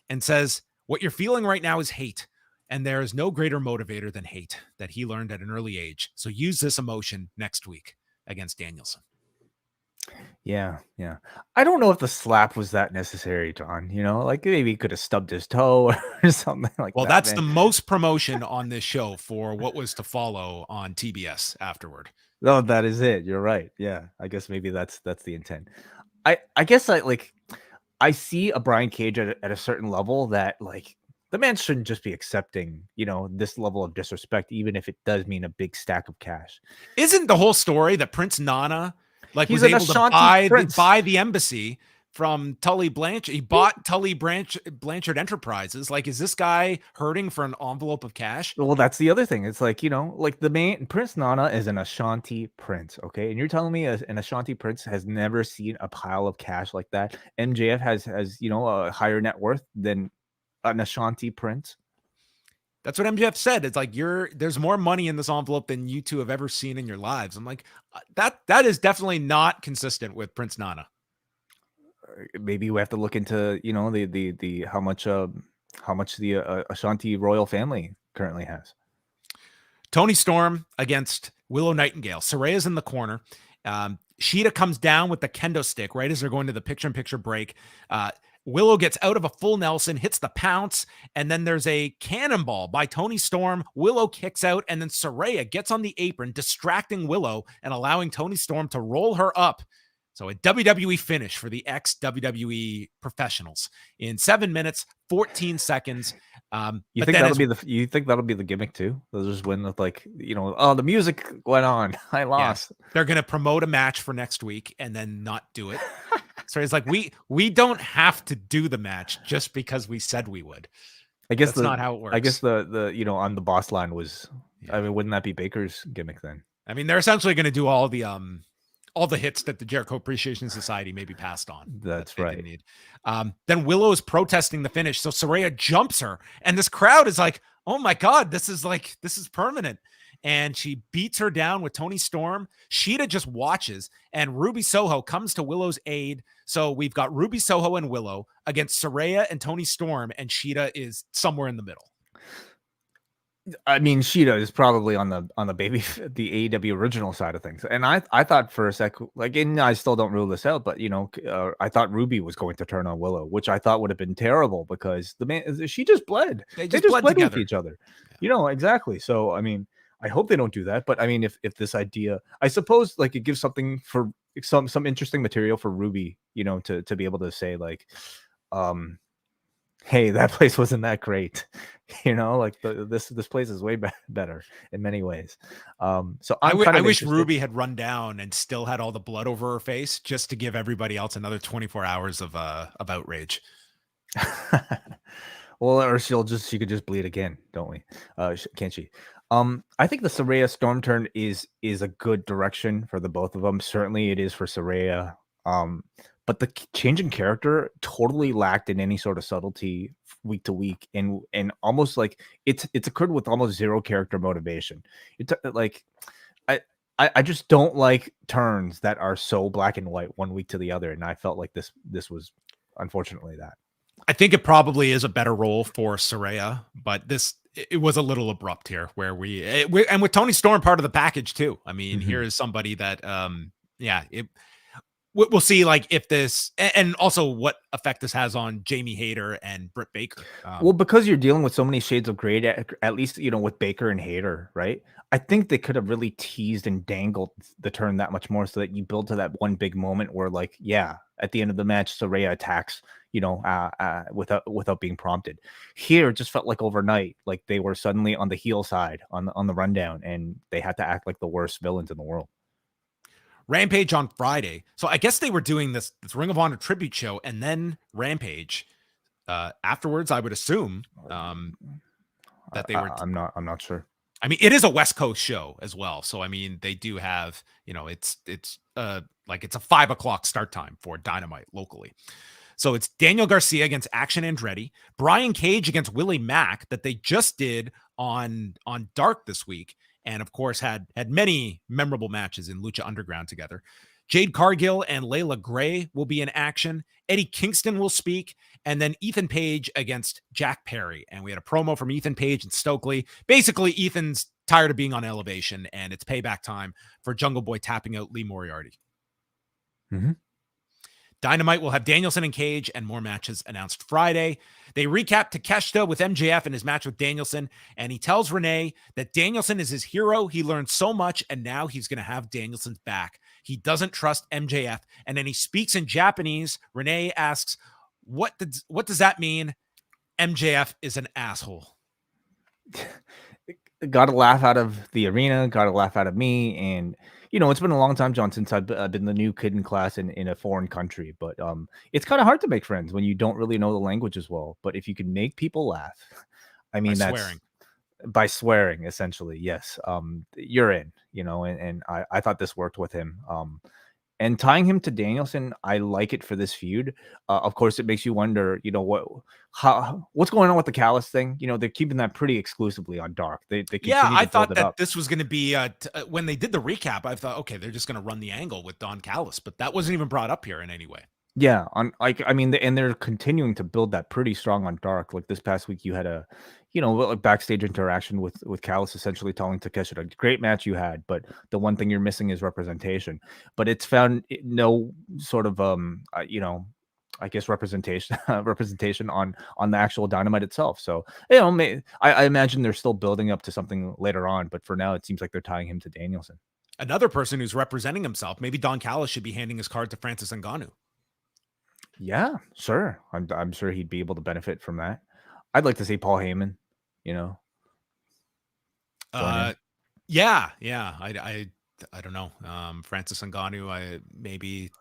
and says, "What you're feeling right now is hate. And there is no greater motivator than hate that he learned at an early age. So use this emotion next week against Danielson." Yeah. I don't know if the slap was that necessary, John. Like maybe he could have stubbed his toe or something like that. Well, that's the most promotion on this show for what was to follow on TBS afterward. No, that is it. You're right. Yeah, I guess maybe that's the intent. I guess I see a Brian Cage at a certain level that like the man shouldn't just be accepting, this level of disrespect, even if it does mean a big stack of cash. Isn't the whole story that Prince Nana He's was able to buy the embassy from Tully Blanchard? He bought Tully Blanchard Enterprises. Like, is this guy hurting for an envelope of cash? Well, that's the other thing. It's like, like the man, Prince Nana is an Ashanti prince, okay? And you're telling me an Ashanti prince has never seen a pile of cash like that? MJF has a higher net worth than an Ashanti prince? That's what MJF said. It's like there's more money in this envelope than you 2 have ever seen in your lives. I'm like, that is definitely not consistent with Prince Nana. Maybe we have to look into the how much the Ashanti royal family currently has. Toni Storm against Willow Nightingale. Saraya's in the corner. Shida comes down with the kendo stick right as they're going to the picture-in-picture break. Willow gets out of a full Nelson, hits the pounce, and then there's a cannonball by Toni Storm. Willow kicks out, and then Saraya gets on the apron, distracting Willow and allowing Toni Storm to roll her up. So a WWE finish for the ex-WWE professionals in 7 minutes, 14 seconds. You think that'll be the gimmick too? They'll just win with the music went on. I lost. Yeah, they're going to promote a match for next week and then not do it. So it's like, we don't have to do the match just because we said we would. I guess that's not how it works. I guess the on the boss line was, I mean, wouldn't that be Baker's gimmick then? I mean, they're essentially going to do all the hits that the Jericho Appreciation Society maybe passed on. That's right. Then Willow is protesting the finish. So Saraya jumps her, and this crowd is like, oh my God, this is permanent. And she beats her down with Toni Storm. Shida just watches, and Ruby Soho comes to Willow's aid. So we've got Ruby Soho and Willow against Saraya and Toni Storm, and Shida is somewhere in the middle. I mean, Shida is probably on the the AEW original side of things. And I thought for a sec, and I still don't rule this out, but I thought Ruby was going to turn on Willow, which I thought would have been terrible because she just bled. They just bled with each other. Yeah. Exactly. So I mean, I hope they don't do that. But I mean, if this idea, I suppose, it gives something for some interesting material for Ruby, to be able to say like, hey, that place wasn't that great. Like this place is way better in many ways. So I wish Ruby had run down and still had all the blood over her face just to give everybody else another 24 hours of outrage. Well, or she could just bleed again, don't we? Can't she? I think the Saraya Storm turn is a good direction for the both of them. Certainly it is for Saraya. But the change in character totally lacked in any sort of subtlety week to week, and almost like it's occurred with almost zero character motivation. I just don't like turns that are so black and white one week to the other, and I felt like this was unfortunately that. I think it probably is a better role for Saraya, but it was a little abrupt here where we and with Toni Storm part of the package too. I mean, here is somebody that we'll see like if this and also what effect this has on Jamie Hayter and Britt Baker. Well, because you're dealing with so many shades of gray, at least with Baker and Hayter, right? I think they could have really teased and dangled the turn that much more so that you build to that one big moment where, like, at the end of the match, Saraya attacks, without being prompted. Here, it just felt like overnight, like they were suddenly on the heel side on the rundown, and they had to act like the worst villains in the world. Rampage on Friday. So I guess they were doing this Ring of Honor tribute show and then Rampage afterwards, I would assume that they were. I'm not sure. I mean, it is a West Coast show as well. So, I mean, they do have, it's a 5:00 start time for Dynamite locally. So it's Daniel Garcia against Action Andretti, Brian Cage against Willie Mack that they just did on Dark this week. And of course had many memorable matches in Lucha Underground together. Jade Cargill and Layla Gray will be in action. Eddie Kingston will speak. And then Ethan Page against Jack Perry. And we had a promo from Ethan Page and Stokely. Basically, Ethan's tired of being on Elevation, and it's payback time for Jungle Boy tapping out Lee Moriarty. Mm-hmm. Dynamite will have Danielson and Cage and more matches announced Friday. They recap Takeshita with MJF in his match with Danielson, and he tells Renee that Danielson is his hero. He learned so much, and now he's going to have Danielson's back. He doesn't trust MJF, and then he speaks in Japanese. Renee asks, what does that mean? MJF is an asshole. Got a laugh out of the arena, got a laugh out of me, and it's been a long time, John, since I've been the new kid in class in a foreign country. But it's kind of hard to make friends when you don't really know the language as well. But if you can make people laugh, I mean, by swearing, essentially, yes, you're in. And I thought this worked with him. And tying him to Danielson, I like it for this feud. Of course, it makes you wonder, what's going on with the Callis thing? They're keeping that pretty exclusively on Dark. I thought that this was going to be when they did the recap. I thought, okay, they're just going to run the angle with Don Callis, but that wasn't even brought up here in any way. Yeah, and they're continuing to build that pretty strong on Dark. Like this past week, you had a, backstage interaction with Callis essentially telling Takeshita, great match you had, but the one thing you're missing is representation. But it's found no sort of, I guess representation on the actual Dynamite itself. So, I imagine they're still building up to something later on, but for now, it seems like they're tying him to Danielson. Another person who's representing himself, maybe Don Callis should be handing his card to Francis Ngannou. Yeah, sure. I'm sure he'd be able to benefit from that. I'd like to see Paul Heyman, Yeah. I don't know. Francis Ngannou, maybe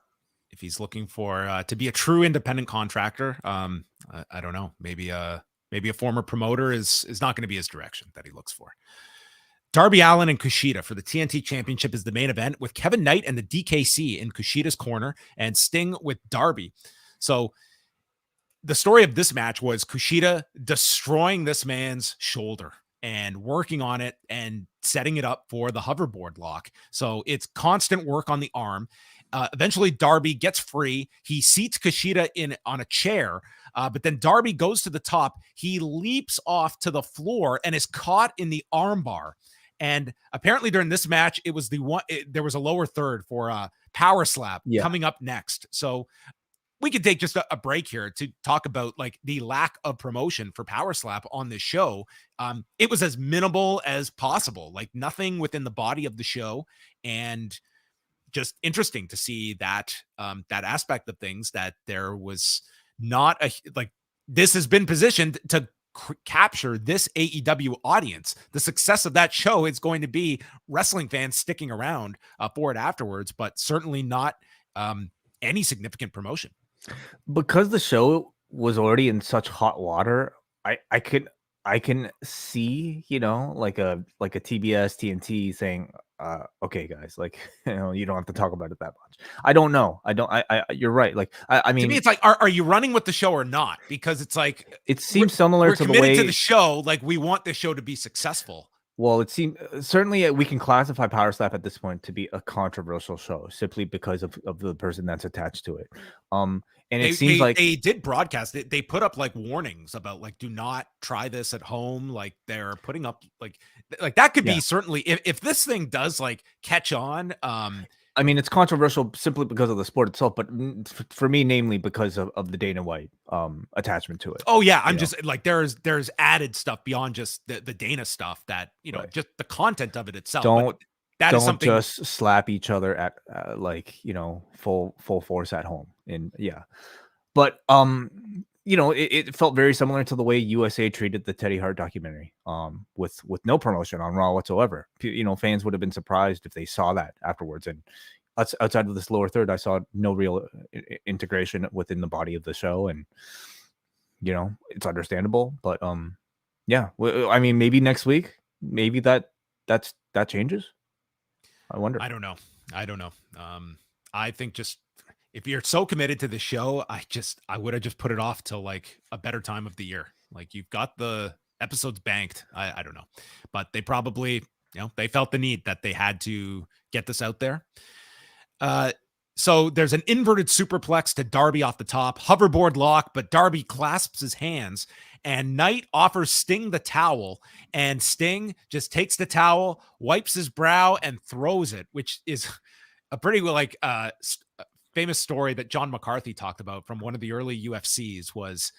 if he's looking for to be a true independent contractor, I don't know. Maybe a former promoter is not going to be his direction that he looks for. Darby Allin and KUSHIDA for the TNT Championship is the main event with Kevin Knight and the DKC in KUSHIDA's corner and Sting with Darby. So the story of this match was KUSHIDA destroying this man's shoulder and working on it and setting it up for the hoverboard lock. So it's constant work on the arm. Eventually, Darby gets free. He seats KUSHIDA on a chair, but then Darby goes to the top. He leaps off to the floor and is caught in the armbar. And apparently during this match, it was there was a lower third for Power Slap coming up next. So we could take just a break here to talk about like the lack of promotion for Power Slap on this show. It was as minimal as possible, like nothing within the body of the show. And just interesting to see that that aspect of things, that there was not this has been positioned to capture this AEW audience. The success of that show is going to be wrestling fans sticking around for it afterwards, but certainly not any significant promotion. Because the show was already in such hot water, I can see, like a TBS TNT saying, okay, guys, like, you don't have to talk about it that much. I don't know. You're right. Like, I mean, to me, it's like, are you running with the show or not? Because it's like, it seems similar to the way, we're committed to the show. Like, we want the show to be successful. Well, it seems certainly we can classify Power Slap at this point to be a controversial show simply because of the person that's attached to it. And it seems like they did broadcast it. They put up like warnings about like, do not try this at home. Like, they're putting up like that could be certainly if this thing does like catch on. I mean, it's controversial simply because of the sport itself, but for me, namely because of the Dana White attachment to it. Oh yeah, I'm just like there's added stuff beyond just the Dana stuff that Right. just the content of it itself. Don't something just slap each other at full force at home. And but it felt very similar to the way USA treated the Teddy Hart documentary, with no promotion on Raw whatsoever. Fans would have been surprised if they saw that afterwards. And outside of this lower third, I saw no real integration within the body of the show, and it's understandable. But I mean, maybe next week, maybe that changes. I wonder. I don't know. I think just if you're so committed to the show, I would have just put it off till like a better time of the year. Like, you've got the episodes banked. I don't know, but they probably, they felt the need that they had to get this out there. So there's an inverted superplex to Darby off the top, hoverboard lock, but Darby clasps his hands and Knight offers Sting the towel, and Sting just takes the towel, wipes his brow and throws it, which is a pretty famous story that John McCarthy talked about from one of the early UFCs was,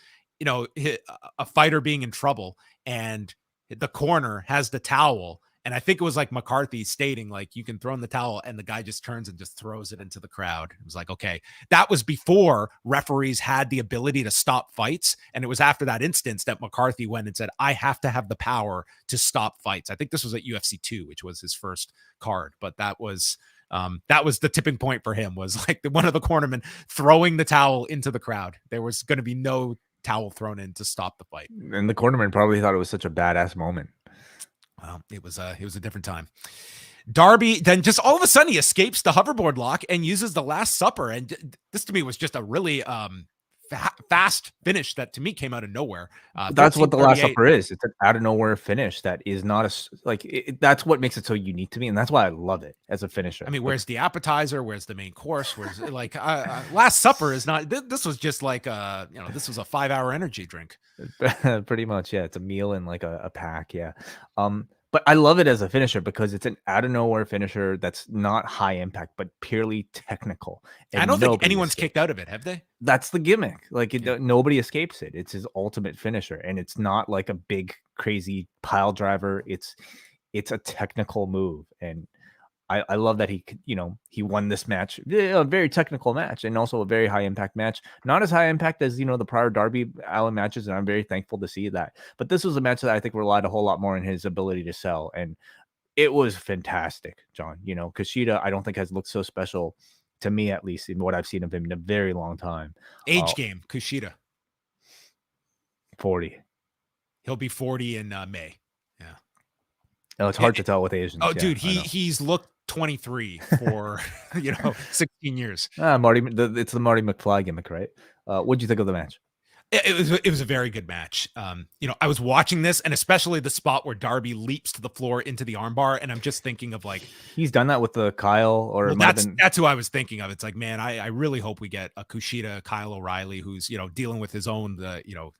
a fighter being in trouble and the corner has the towel. And I think it was like McCarthy stating like, you can throw in the towel, and the guy just turns and just throws it into the crowd. It was like, okay, that was before referees had the ability to stop fights. And it was after that instance that McCarthy went and said, I have to have the power to stop fights. I think this was at UFC 2, which was his first card, but that was the tipping point for him, was like one of the cornermen throwing the towel into the crowd. There was going to be no towel thrown in to stop the fight. And the cornerman probably thought it was such a badass moment. Well, it was a different time. Darby then just all of a sudden he escapes the hoverboard lock and uses the Last Supper. And this to me was just a really fast finish that to me came out of nowhere. That's what the Last Supper is. It's an out of nowhere finish that is not that's what makes it so unique to me, and that's why I love it as a finisher. I mean, where's the appetizer? Where's the main course? Where's like Last Supper is not. This was just like this was a 5-hour energy drink. Pretty much, yeah. It's a meal in like a pack, yeah. But I love it as a finisher because it's an out of nowhere finisher that's not high impact, but purely technical. And I don't think anyone's kicked out of it, have they? That's the gimmick. Like nobody escapes it. It's his ultimate finisher, and it's not like a big crazy pile driver. It's a technical move, and I love that he won this match, a very technical match, and also a very high impact match. Not as high impact as the prior Darby Allin matches, and I'm very thankful to see that. But this was a match that I think relied a whole lot more on his ability to sell, and it was fantastic, John. Kushida, I don't think has looked so special to me, at least in what I've seen of him in a very long time. Age game, Kushida. 40. He'll be 40 in May. Yeah. Oh, it's hard to tell with Asians. Oh, yeah, dude, he's looked 23 for 16 years. It's the Marty McFly gimmick, right? What'd you think of the match? It was a very good match. I was watching this, and especially the spot where Darby leaps to the floor into the armbar, and I'm just thinking of like, he's done that with the Kyle, or that's who I was thinking of. It's like, man, I really hope we get a Kushida, Kyle O'Reilly, who's dealing with his own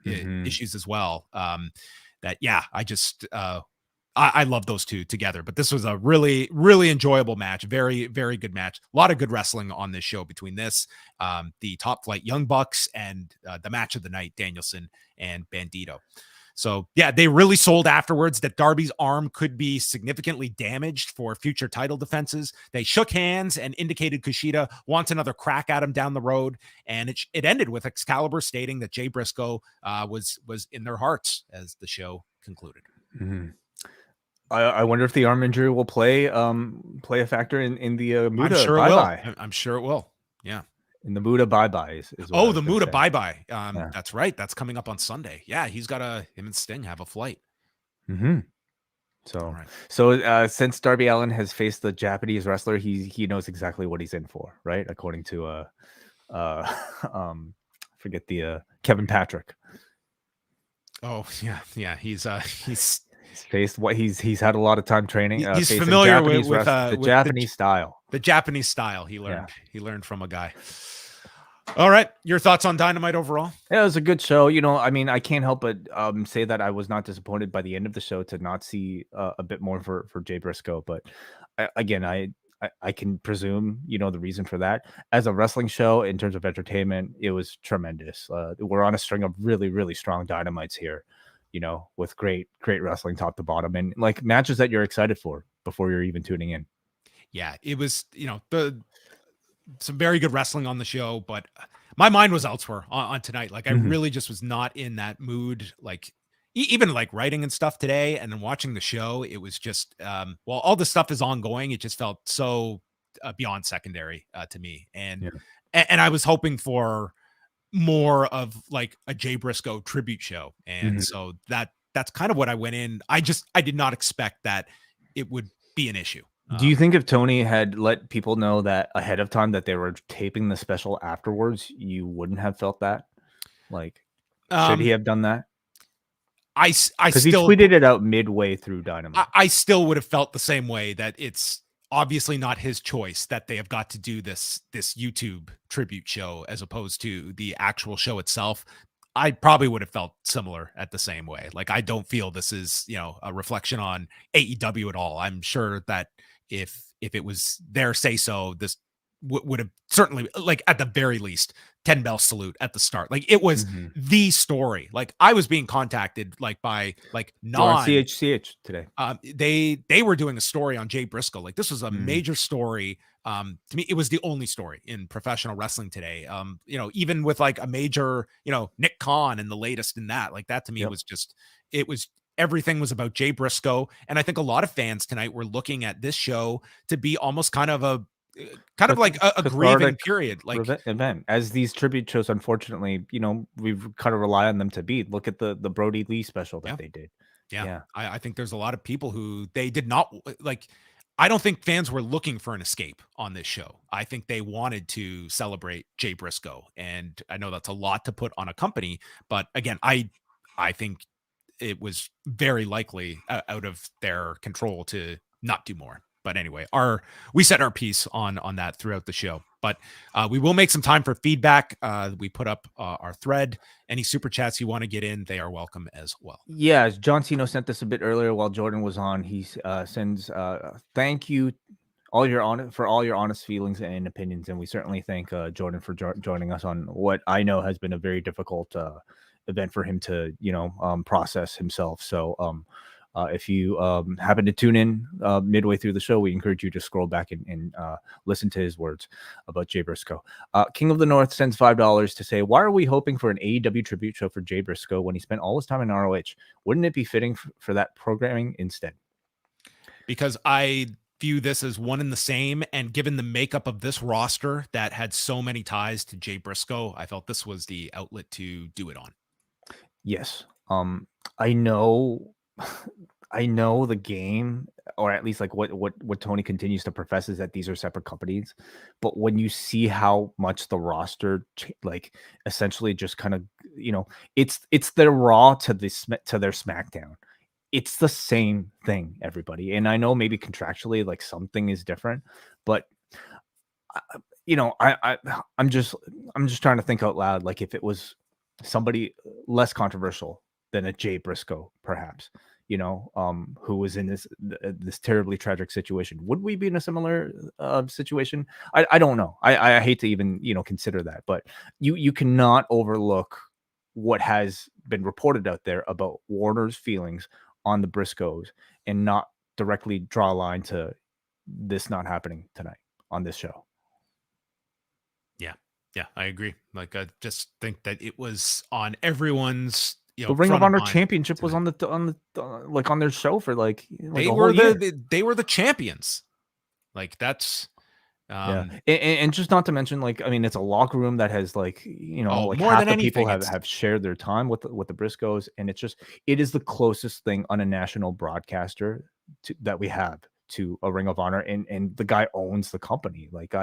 issues as well. I love those two together, but this was a really, really enjoyable match. Very, very good match. A lot of good wrestling on this show between this, the Top Flight Young Bucks, and the match of the night, Danielson and Bandido. So yeah, they really sold afterwards that Darby's arm could be significantly damaged for future title defenses. They shook hands and indicated Kushida wants another crack at him down the road. And it ended with Excalibur stating that Jay Briscoe was in their hearts as the show concluded. Mm-hmm. I wonder if the arm injury will play a factor in the Muda bye-bye. I'm sure it will. Yeah. In the Muda bye-bye is the Muda bye-bye. That's right. That's coming up on Sunday. Yeah, he's got him and Sting have a flight. Mm-hmm. So since Darby Allin has faced the Japanese wrestler, he knows exactly what he's in for, right? According to forget the Kevin Patrick. Oh yeah. He's faced what he's had a lot of time training. He's familiar with the Japanese style. The Japanese style he learned from a guy. All right, your thoughts on Dynamite overall? Yeah, it was a good show. I mean, I can't help but say that I was not disappointed by the end of the show to not see a bit more for Jay Briscoe. But again, I can presume the reason for that. As a wrestling show, in terms of entertainment, it was tremendous. We're on a string of really, really strong Dynamites here. With great wrestling top to bottom, and like matches that you're excited for before you're even tuning in. Yeah, it was, some very good wrestling on the show, but my mind was elsewhere on tonight. Like I really just was not in that mood. Like even like writing and stuff today, and then watching the show, it was just, while all the stuff is ongoing, it just felt so beyond secondary to me. And I was hoping for more of like a Jay Briscoe tribute show. And so that's kind of what I went in. I did not expect that it would be an issue. Do you think if Toni had let people know that ahead of time that they were taping the special afterwards, you wouldn't have felt that? Like, should he have done that? I because he tweeted it out midway through Dynamite. I still would have felt the same way, that it's obviously not his choice that they have got to do this YouTube tribute show as opposed to the actual show itself. I probably would have felt similar at the same way. Like, I don't feel this is, a reflection on AEW at all. I'm sure that if it was their say so, this would have certainly, like, at the very least, 10 bell salute at the start. Like, it was the story. Like, I was being contacted by CHCH today. They were doing a story on Jay Briscoe. Like, this was a major story. To me, it was the only story in professional wrestling today. Even with like a major, Nick Khan and the latest in that, like that to me was everything was about Jay Briscoe. And I think a lot of fans tonight were looking at this show to be almost kind of like a grieving period, like event. As these tribute shows, unfortunately, we've kind of rely on them to be. Look at the Brody Lee special that they did. Yeah. I think there's a lot of people who they did not like. I don't think fans were looking for an escape on this show. I think they wanted to celebrate Jay Briscoe. And I know that's a lot to put on a company, but again, I think it was very likely out of their control to not do more. But anyway, we set our piece on that throughout the show. But we will make some time for feedback. We put up our thread. Any super chats you want to get in, they are welcome as well. Yeah, John Cino sent this a bit earlier while Jordan was on. He sends thank you for all your honest feelings and opinions, and we certainly thank Jordan for joining us on what I know has been a very difficult event for him to process himself. So if you happen to tune in midway through the show, we encourage you to scroll back and listen to his words about Jay Briscoe. King of the North sends $5 to say, why are we hoping for an AEW tribute show for Jay Briscoe when he spent all his time in ROH? Wouldn't it be fitting for that programming instead? Because I view this as one and the same, and given the makeup of this roster that had so many ties to Jay Briscoe, I felt this was the outlet to do it on. Yes. I know the game, or at least like what Toni continues to profess is that these are separate companies. But when you see how much the roster like essentially just kind of, it's their Raw to their SmackDown. It's the same thing, everybody. And I know maybe contractually like something is different, but I'm just trying to think out loud. Like if it was somebody less controversial than a Jay Briscoe, perhaps, who was in this terribly tragic situation, would we be in a similar situation? I don't know. I hate to even consider that, but you cannot overlook what has been reported out there about Warner's feelings on the Briscoes and not directly draw a line to this not happening tonight on this show. Yeah, I agree. Like, I just think that it was on everyone's, the Ring of front Honor mind championship was tonight. on their show for like They a were whole year. they were the champions. Like, that's and just not to mention, like, I mean, it's a locker room that has like like more half than the people anything, have shared their time with the Briscoes, and it is the closest thing on a national broadcaster that we have to a Ring of Honor, and the guy owns the company. Like,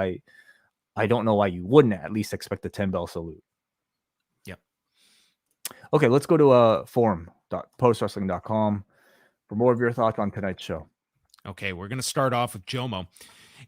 I don't know why you wouldn't at least expect the 10-bell salute. Yep. Okay, let's go to forum.postwrestling.com for more of your thoughts on tonight's show. Okay, we're going to start off with Jomo.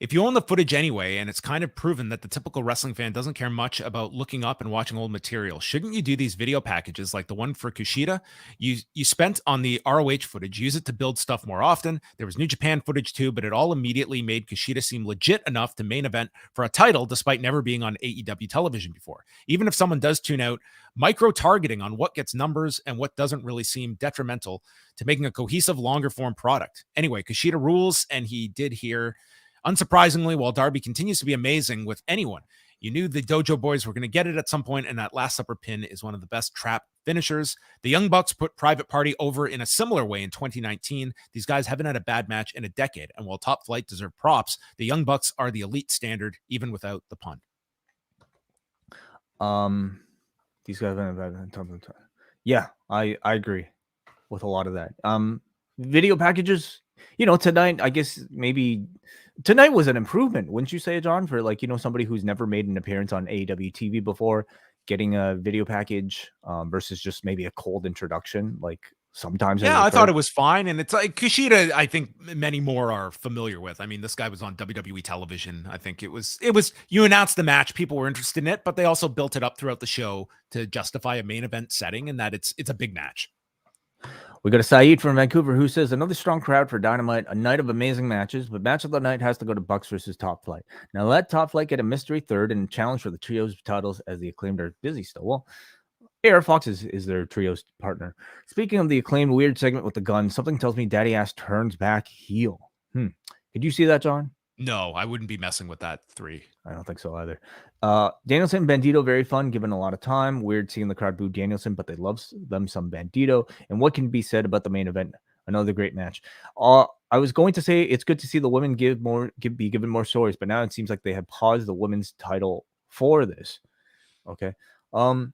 If you own the footage anyway, and it's kind of proven that the typical wrestling fan doesn't care much about looking up and watching old material, shouldn't you do these video packages like the one for KUSHIDA? You spent on the ROH footage, use it to build stuff more often. There was New Japan footage too, but it all immediately made KUSHIDA seem legit enough to main event for a title, despite never being on AEW television before. Even if someone does tune out, micro-targeting on what gets numbers and what doesn't really seem detrimental to making a cohesive, longer-form product. Anyway, KUSHIDA rules, and he did here. Unsurprisingly, while Darby continues to be amazing with anyone, you knew the Dojo Boys were going to get it at some point, and that Last Supper pin is one of the best trap finishers. The Young Bucks put Private Party over in a similar way in 2019. These guys haven't had a bad match in a decade, and while Top Flight deserve props, the Young Bucks are the elite standard, even without the pun. These guys haven't had a ton of time. Yeah, I agree with a lot of that. Video packages, tonight, I guess maybe tonight was an improvement, wouldn't you say, John, for like, somebody who's never made an appearance on AEW TV before, getting a video package versus just maybe a cold introduction, like sometimes. Yeah, I thought it was fine. And it's like KUSHIDA, I think many more are familiar with. I mean, this guy was on WWE television. I think it was, you announced the match, people were interested in it, but they also built it up throughout the show to justify a main event setting and that it's a big match. We got a Saeed from Vancouver who says, another strong crowd for Dynamite, a night of amazing matches, but match of the night has to go to Bucks versus Top Flight. Now let Top Flight get a mystery third and challenge for the trios titles as the Acclaimed are busy still. Well, AR Fox is their trios partner. Speaking of the Acclaimed weird segment with the gun, something tells me Daddy Ass turns back heel. Could you see that, John? No, I wouldn't be messing with that 3. I don't think so either. Danielson and Bandido, very fun, given a lot of time. Weird seeing the crowd boo Danielson, but they love them some Bandido. And what can be said about the main event? Another great match. I was going to say it's good to see the women be given more stories, but now it seems like they have paused the women's title for this. Okay. I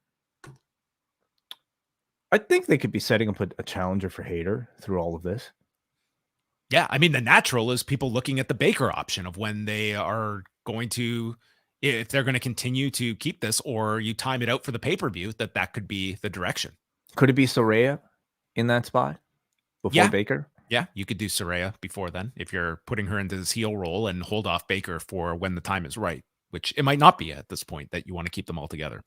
think they could be setting up a challenger for Hager through all of this. Yeah, I mean, the natural is people looking at the Baker option of when they are going to, if they're going to continue to keep this, or you time it out for the pay-per-view, that could be the direction. Could it be Saraya in that spot before Baker? Yeah, you could do Saraya before then if you're putting her into this heel role and hold off Baker for when the time is right, which it might not be at this point that you want to keep them all together.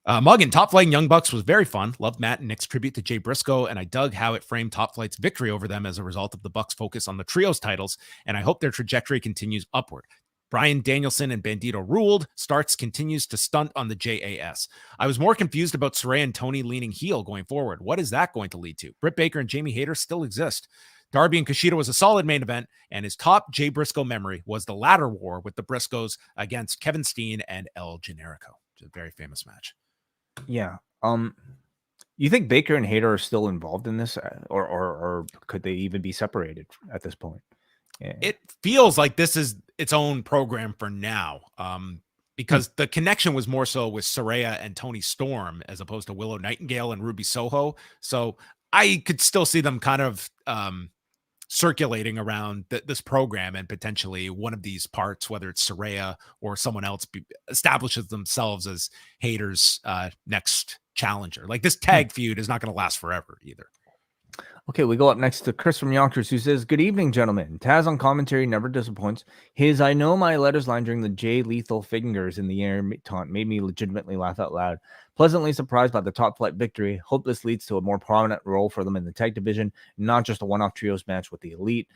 Muggin, Top Flight and Young Bucks was very fun. Loved Matt and Nick's tribute to Jay Briscoe, and I dug how it framed Top Flight's victory over them as a result of the Bucks' focus on the trios titles, and I hope their trajectory continues upward. Bryan, Danielson, and Bandido ruled. Starks continues to stunt on the JAS. I was more confused about Saraya and Toni leaning heel going forward. What is that going to lead to? Britt Baker and Jamie Hayter still exist. Darby and KUSHIDA was a solid main event, and his top Jay Briscoe memory was the ladder war with the Briscoes against Kevin Steen and El Generico. It's a very famous match. Yeah. You think Baker and Hater are still involved in this, or could they even be separated at this point? Yeah. It feels like this is its own program for now, because the connection was more so with Saraya and Toni Storm as opposed to Willow Nightingale and Ruby Soho. So I could still see them kind of circulating around this program, and potentially one of these parts, whether it's Saraya or someone else, establishes themselves as Hater's next challenger. Like, this tag feud is not going to last forever either. Okay, we go up next to Chris from Yonkers, who says, good evening, gentlemen. Taz on commentary never disappoints. His I know my letters line during the Jay Lethal fingers in the air taunt made me legitimately laugh out loud. Pleasantly surprised by the Top Flight victory. Hope this leads to a more prominent role for them in the tag division, not just a one-off trios match with the Elite.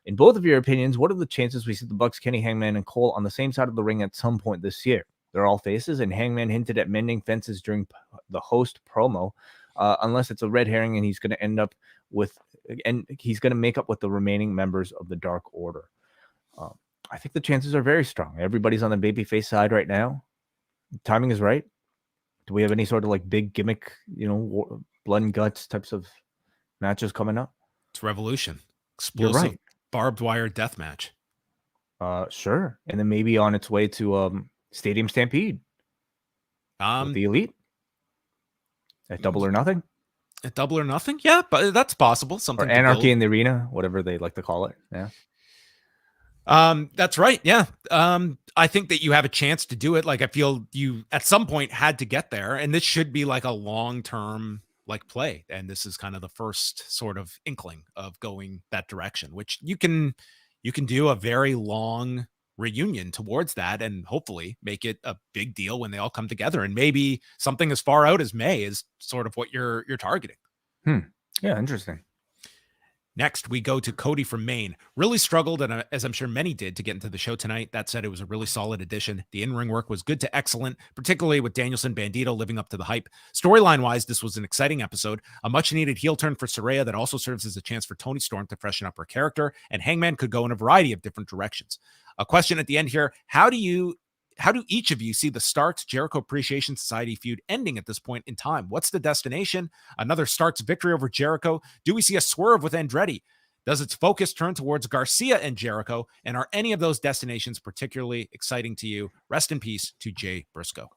In both of your opinions, what are the chances we see the Bucks, Kenny, Hangman, and Cole on the same side of the ring at some point this year? They're all faces, and Hangman hinted at mending fences during the host promo, unless it's a red herring and he's going to end up with, and he's going to make up with the remaining members of the Dark Order. I think the chances are very strong. Everybody's on the babyface side right now. Timing is right. Do we have any sort of like big gimmick, blood and guts types of matches coming up? It's Revolution. Explosive, right. barbed wire death match. Sure. And then maybe on its way to Stadium Stampede with the Elite at Double or Nothing. At Double or Nothing? Yeah, but that's possible. Something or Anarchy in the Arena, whatever they like to call it. Yeah. That's right. Yeah. I think that you have a chance to do it. Like, I feel you at some point had to get there, and this should be like a long-term like play. And this is kind of the first sort of inkling of going that direction, which you can do a very long reunion towards that and hopefully make it a big deal when they all come together. And maybe something as far out as May is sort of what you're targeting. Yeah. Interesting. Next, we go to Cody from Maine. Really struggled, and as I'm sure many did, to get into the show tonight. That said, it was a really solid addition. The in-ring work was good to excellent, particularly with Danielson Bandido living up to the hype. Storyline-wise, this was an exciting episode. A much-needed heel turn for Saraya that also serves as a chance for Toni Storm to freshen up her character, and Hangman could go in a variety of different directions. A question at the end here, how do each of you see the Starks Jericho Appreciation Society feud ending at this point in time? What's the destination? Another Starks victory over Jericho? Do we see a swerve with Andretti? Does its focus turn towards Garcia and Jericho? And are any of those destinations particularly exciting to you? Rest in peace to Jay Briscoe.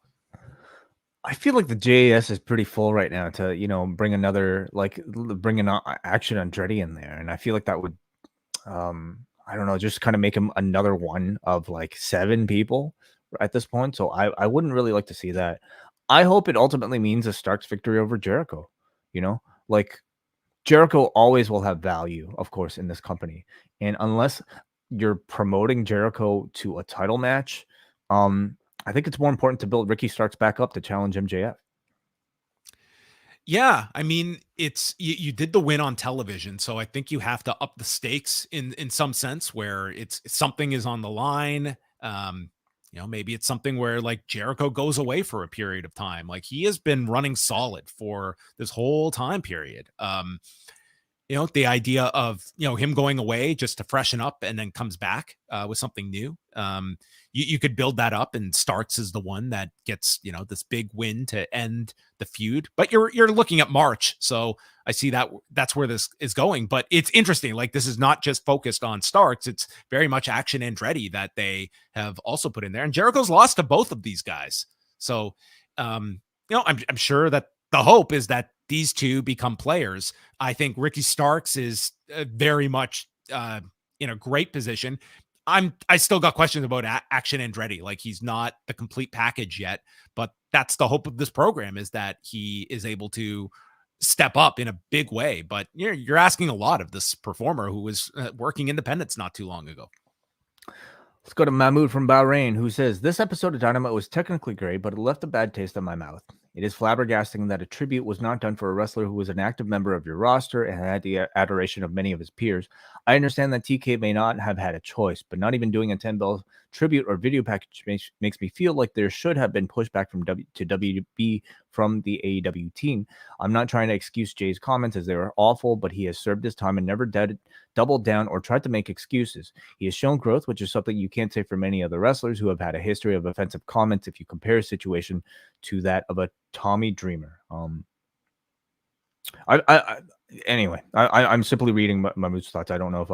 I feel like the JAS is pretty full right now to, bring another, bring an Action Andretti in there. And I feel like that would, I don't know, just kind of make him another one of like 7 people at this point. So I wouldn't really like to see that. I hope it ultimately means a Starks victory over Jericho. Like Jericho always will have value, of course, in this company. And unless you're promoting Jericho to a title match, I think it's more important to build Ricky Starks back up to challenge MJF. Yeah, I mean, it's you did the win on television, so I think you have to up the stakes in some sense where it's something is on the line. Maybe it's something where like Jericho goes away for a period of time. Like he has been running solid for this whole time period. The idea of, him going away just to freshen up and then comes back with something new. You could build that up, and Starks is the one that gets, this big win to end the feud. But you're looking at March. So I see that's where this is going. But it's interesting. Like, this is not just focused on Starks. It's very much Action Andretti that they have also put in there. And Jericho's lost to both of these guys. So, I'm sure that the hope is that these two become players. I think Ricky Starks is very much in a great position. I still got questions about Action Andretti. Like, he's not the complete package yet, but that's the hope of this program, is that he is able to step up in a big way. But you're asking a lot of this performer who was working independents not too long ago. Let's go to Mahmoud from Bahrain, who says, this episode of Dynamite was technically great, but it left a bad taste in my mouth. It is flabbergasting that a tribute was not done for a wrestler who was an active member of your roster and had the adoration of many of his peers. I understand that TK may not have had a choice, but not even doing a 10-bell tribute or video package makes me feel like there should have been pushback from WB from the AEW team. I'm not trying to excuse Jay's comments, as they were awful, but he has served his time and never doubled down or tried to make excuses. He has shown growth, which is something you can't say for many other wrestlers who have had a history of offensive comments if you compare his situation to that of a Tommy Dreamer. Anyway, I'm simply reading Mahmoud's thoughts. I don't know if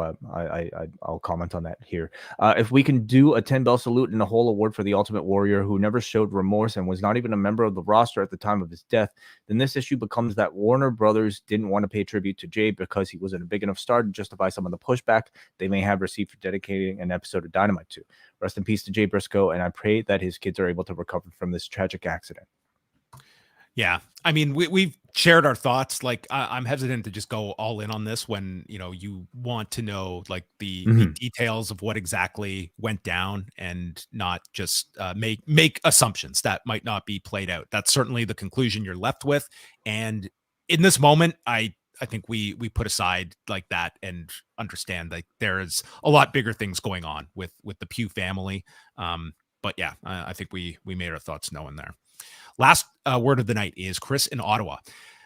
I'll comment on that here. If we can do a 10-bell salute and a whole award for the Ultimate Warrior, who never showed remorse and was not even a member of the roster at the time of his death, then this issue becomes that Warner Brothers didn't want to pay tribute to Jay because he wasn't a big enough star to justify some of the pushback they may have received for dedicating an episode of Dynamite to. Rest in peace to Jay Briscoe, and I pray that his kids are able to recover from this tragic accident. Yeah. I mean, we've shared our thoughts. Like, I'm hesitant to just go all in on this when, you want to know like the details of what exactly went down and not just make assumptions that might not be played out. That's certainly the conclusion you're left with. And in this moment, I think we put aside like that and understand that there is a lot bigger things going on with the Pugh family. But yeah, I think we made our thoughts known there. Last word of the night is Chris in Ottawa.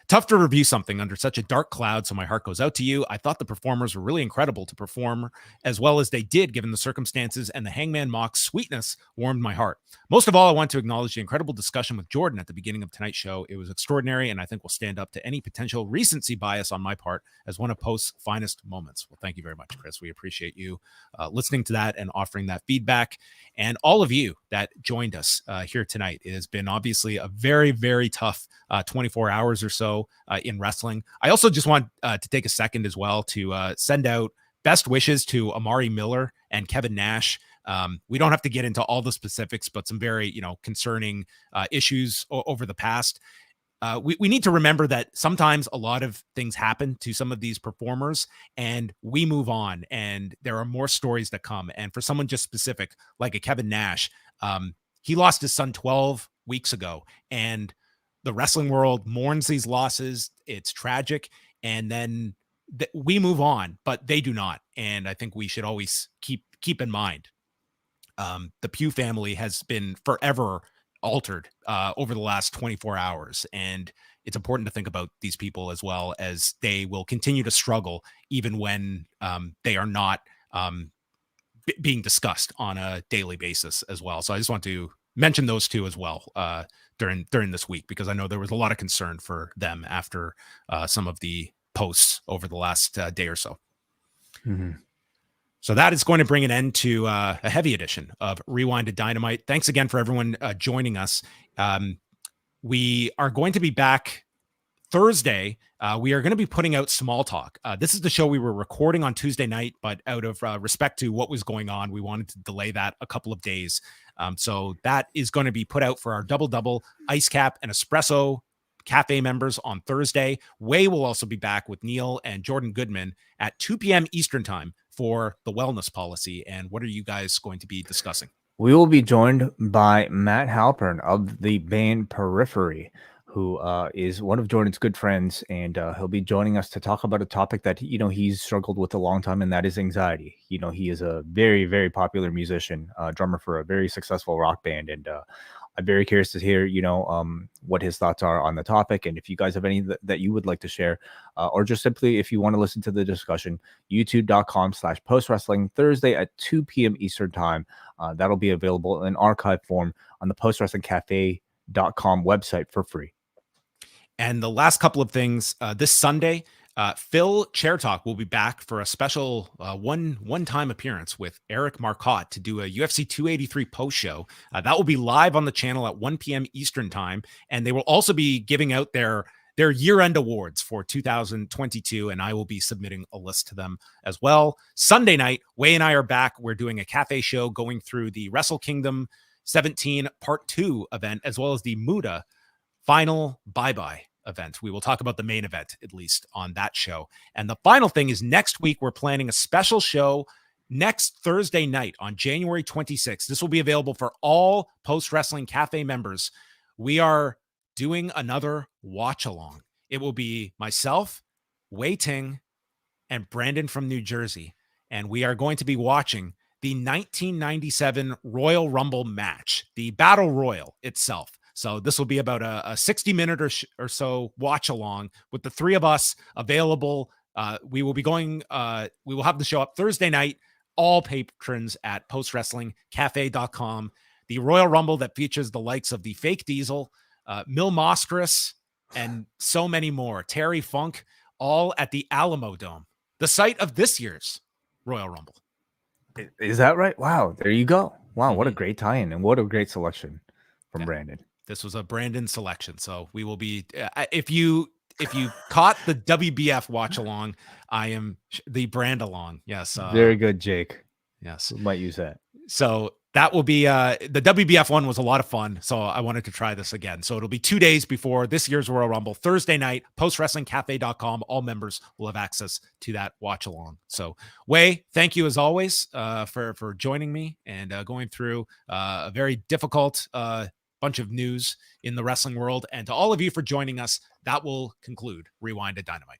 Tough to review something under such a dark cloud, so my heart goes out to you. I thought the performers were really incredible to perform as well as they did given the circumstances, and the Hangman mock's sweetness warmed my heart. Most of all, I want to acknowledge the incredible discussion with Jordan at the beginning of tonight's show. It was extraordinary, and I think will stand up to any potential recency bias on my part as one of Post's finest moments. Well, thank you very much, Chris. We appreciate you listening to that and offering that feedback. And all of you that joined us here tonight. It has been obviously a very, very tough 24 hours or so in wrestling. I also just want to take a second as well to send out best wishes to Amari Miller and Kevin Nash. We don't have to get into all the specifics, but some very, concerning issues over the past. We need to remember that sometimes a lot of things happen to some of these performers and we move on and there are more stories that come. And for someone just specific, like a Kevin Nash, he lost his son 12 weeks ago and the wrestling world mourns these losses. It's tragic. And then we move on, but they do not. And I think we should always keep in mind, the Pugh family has been forever altered over the last 24 hours. And it's important to think about these people as well, as they will continue to struggle even when they are not being discussed on a daily basis as well. So I just want to mention those two as well during this week, because I know there was a lot of concern for them after some of the posts over the last day or so. Mm-hmm. So that is going to bring an end to a heavy edition of Rewind-A-Dynamite. Thanks again for everyone joining us. We are going to be back Thursday. We are going to be putting out Small Talk. This is the show we were recording on Tuesday night, but out of respect to what was going on, we wanted to delay that a couple of days. So that is going to be put out for our double Ice Cap and Espresso Cafe members on Thursday. Way will also be back with Neil and Jordan Goodman at 2 p.m. Eastern time for the wellness policy. And what are you guys going to be discussing? We will be joined by Matt Halpern of the band Periphery, who is one of Jordan's good friends, and he'll be joining us to talk about a topic that he's struggled with a long time, and that is anxiety. He is a very, very popular musician, drummer for a very successful rock band, and I'm very curious to hear what his thoughts are on the topic, and if you guys have any that you would like to share, or just simply if you want to listen to the discussion, youtube.com/postwrestling Thursday at 2 p.m. Eastern time. That'll be available in archive form on the postwrestlingcafe.com website for free. And the last couple of things, this Sunday, Phil Chair Talk will be back for a special one-time appearance with Eric Marcotte to do a UFC 283 post show. That will be live on the channel at 1 p.m. Eastern time. And they will also be giving out their year-end awards for 2022. And I will be submitting a list to them as well. Sunday night, Wai and I are back. We're doing a cafe show going through the Wrestle Kingdom 17 Part 2 event, as well as the Muda Final Bye-Bye event. We will talk about the main event, at least, on that show. And the final thing is next week, we're planning a special show next Thursday night on January 26th. This will be available for all Post Wrestling Cafe members. We are doing another watch-along. It will be myself, Wai Ting, and Brandon from New Jersey. And we are going to be watching the 1997 Royal Rumble match, the Battle Royal itself. So this will be about a 60-minute or so watch along with the three of us available. We will be going. We will have the show up Thursday night. All patrons at postwrestlingcafe.com. The Royal Rumble that features the likes of the Fake Diesel, Mil Moscaris, and so many more. Terry Funk, all at the Alamo Dome, the site of this year's Royal Rumble. Is that right? Wow, there you go. Wow, what a great tie-in and what a great selection from Brandon. This was a Brandon selection. So we will be, if you caught the WBF watch along, I am the brand along. Yes. Very good, Jake. Yes. We might use that. So that will be, the WBF one was a lot of fun. So I wanted to try this again. So it'll be 2 days before this year's Royal Rumble, Thursday night, postwrestlingcafe.com. All members will have access to that watch along. So Wai, thank you as always for joining me and going through a very difficult bunch of news in the wrestling world. And to all of you for joining us, that will conclude Rewind-A-Dynamite.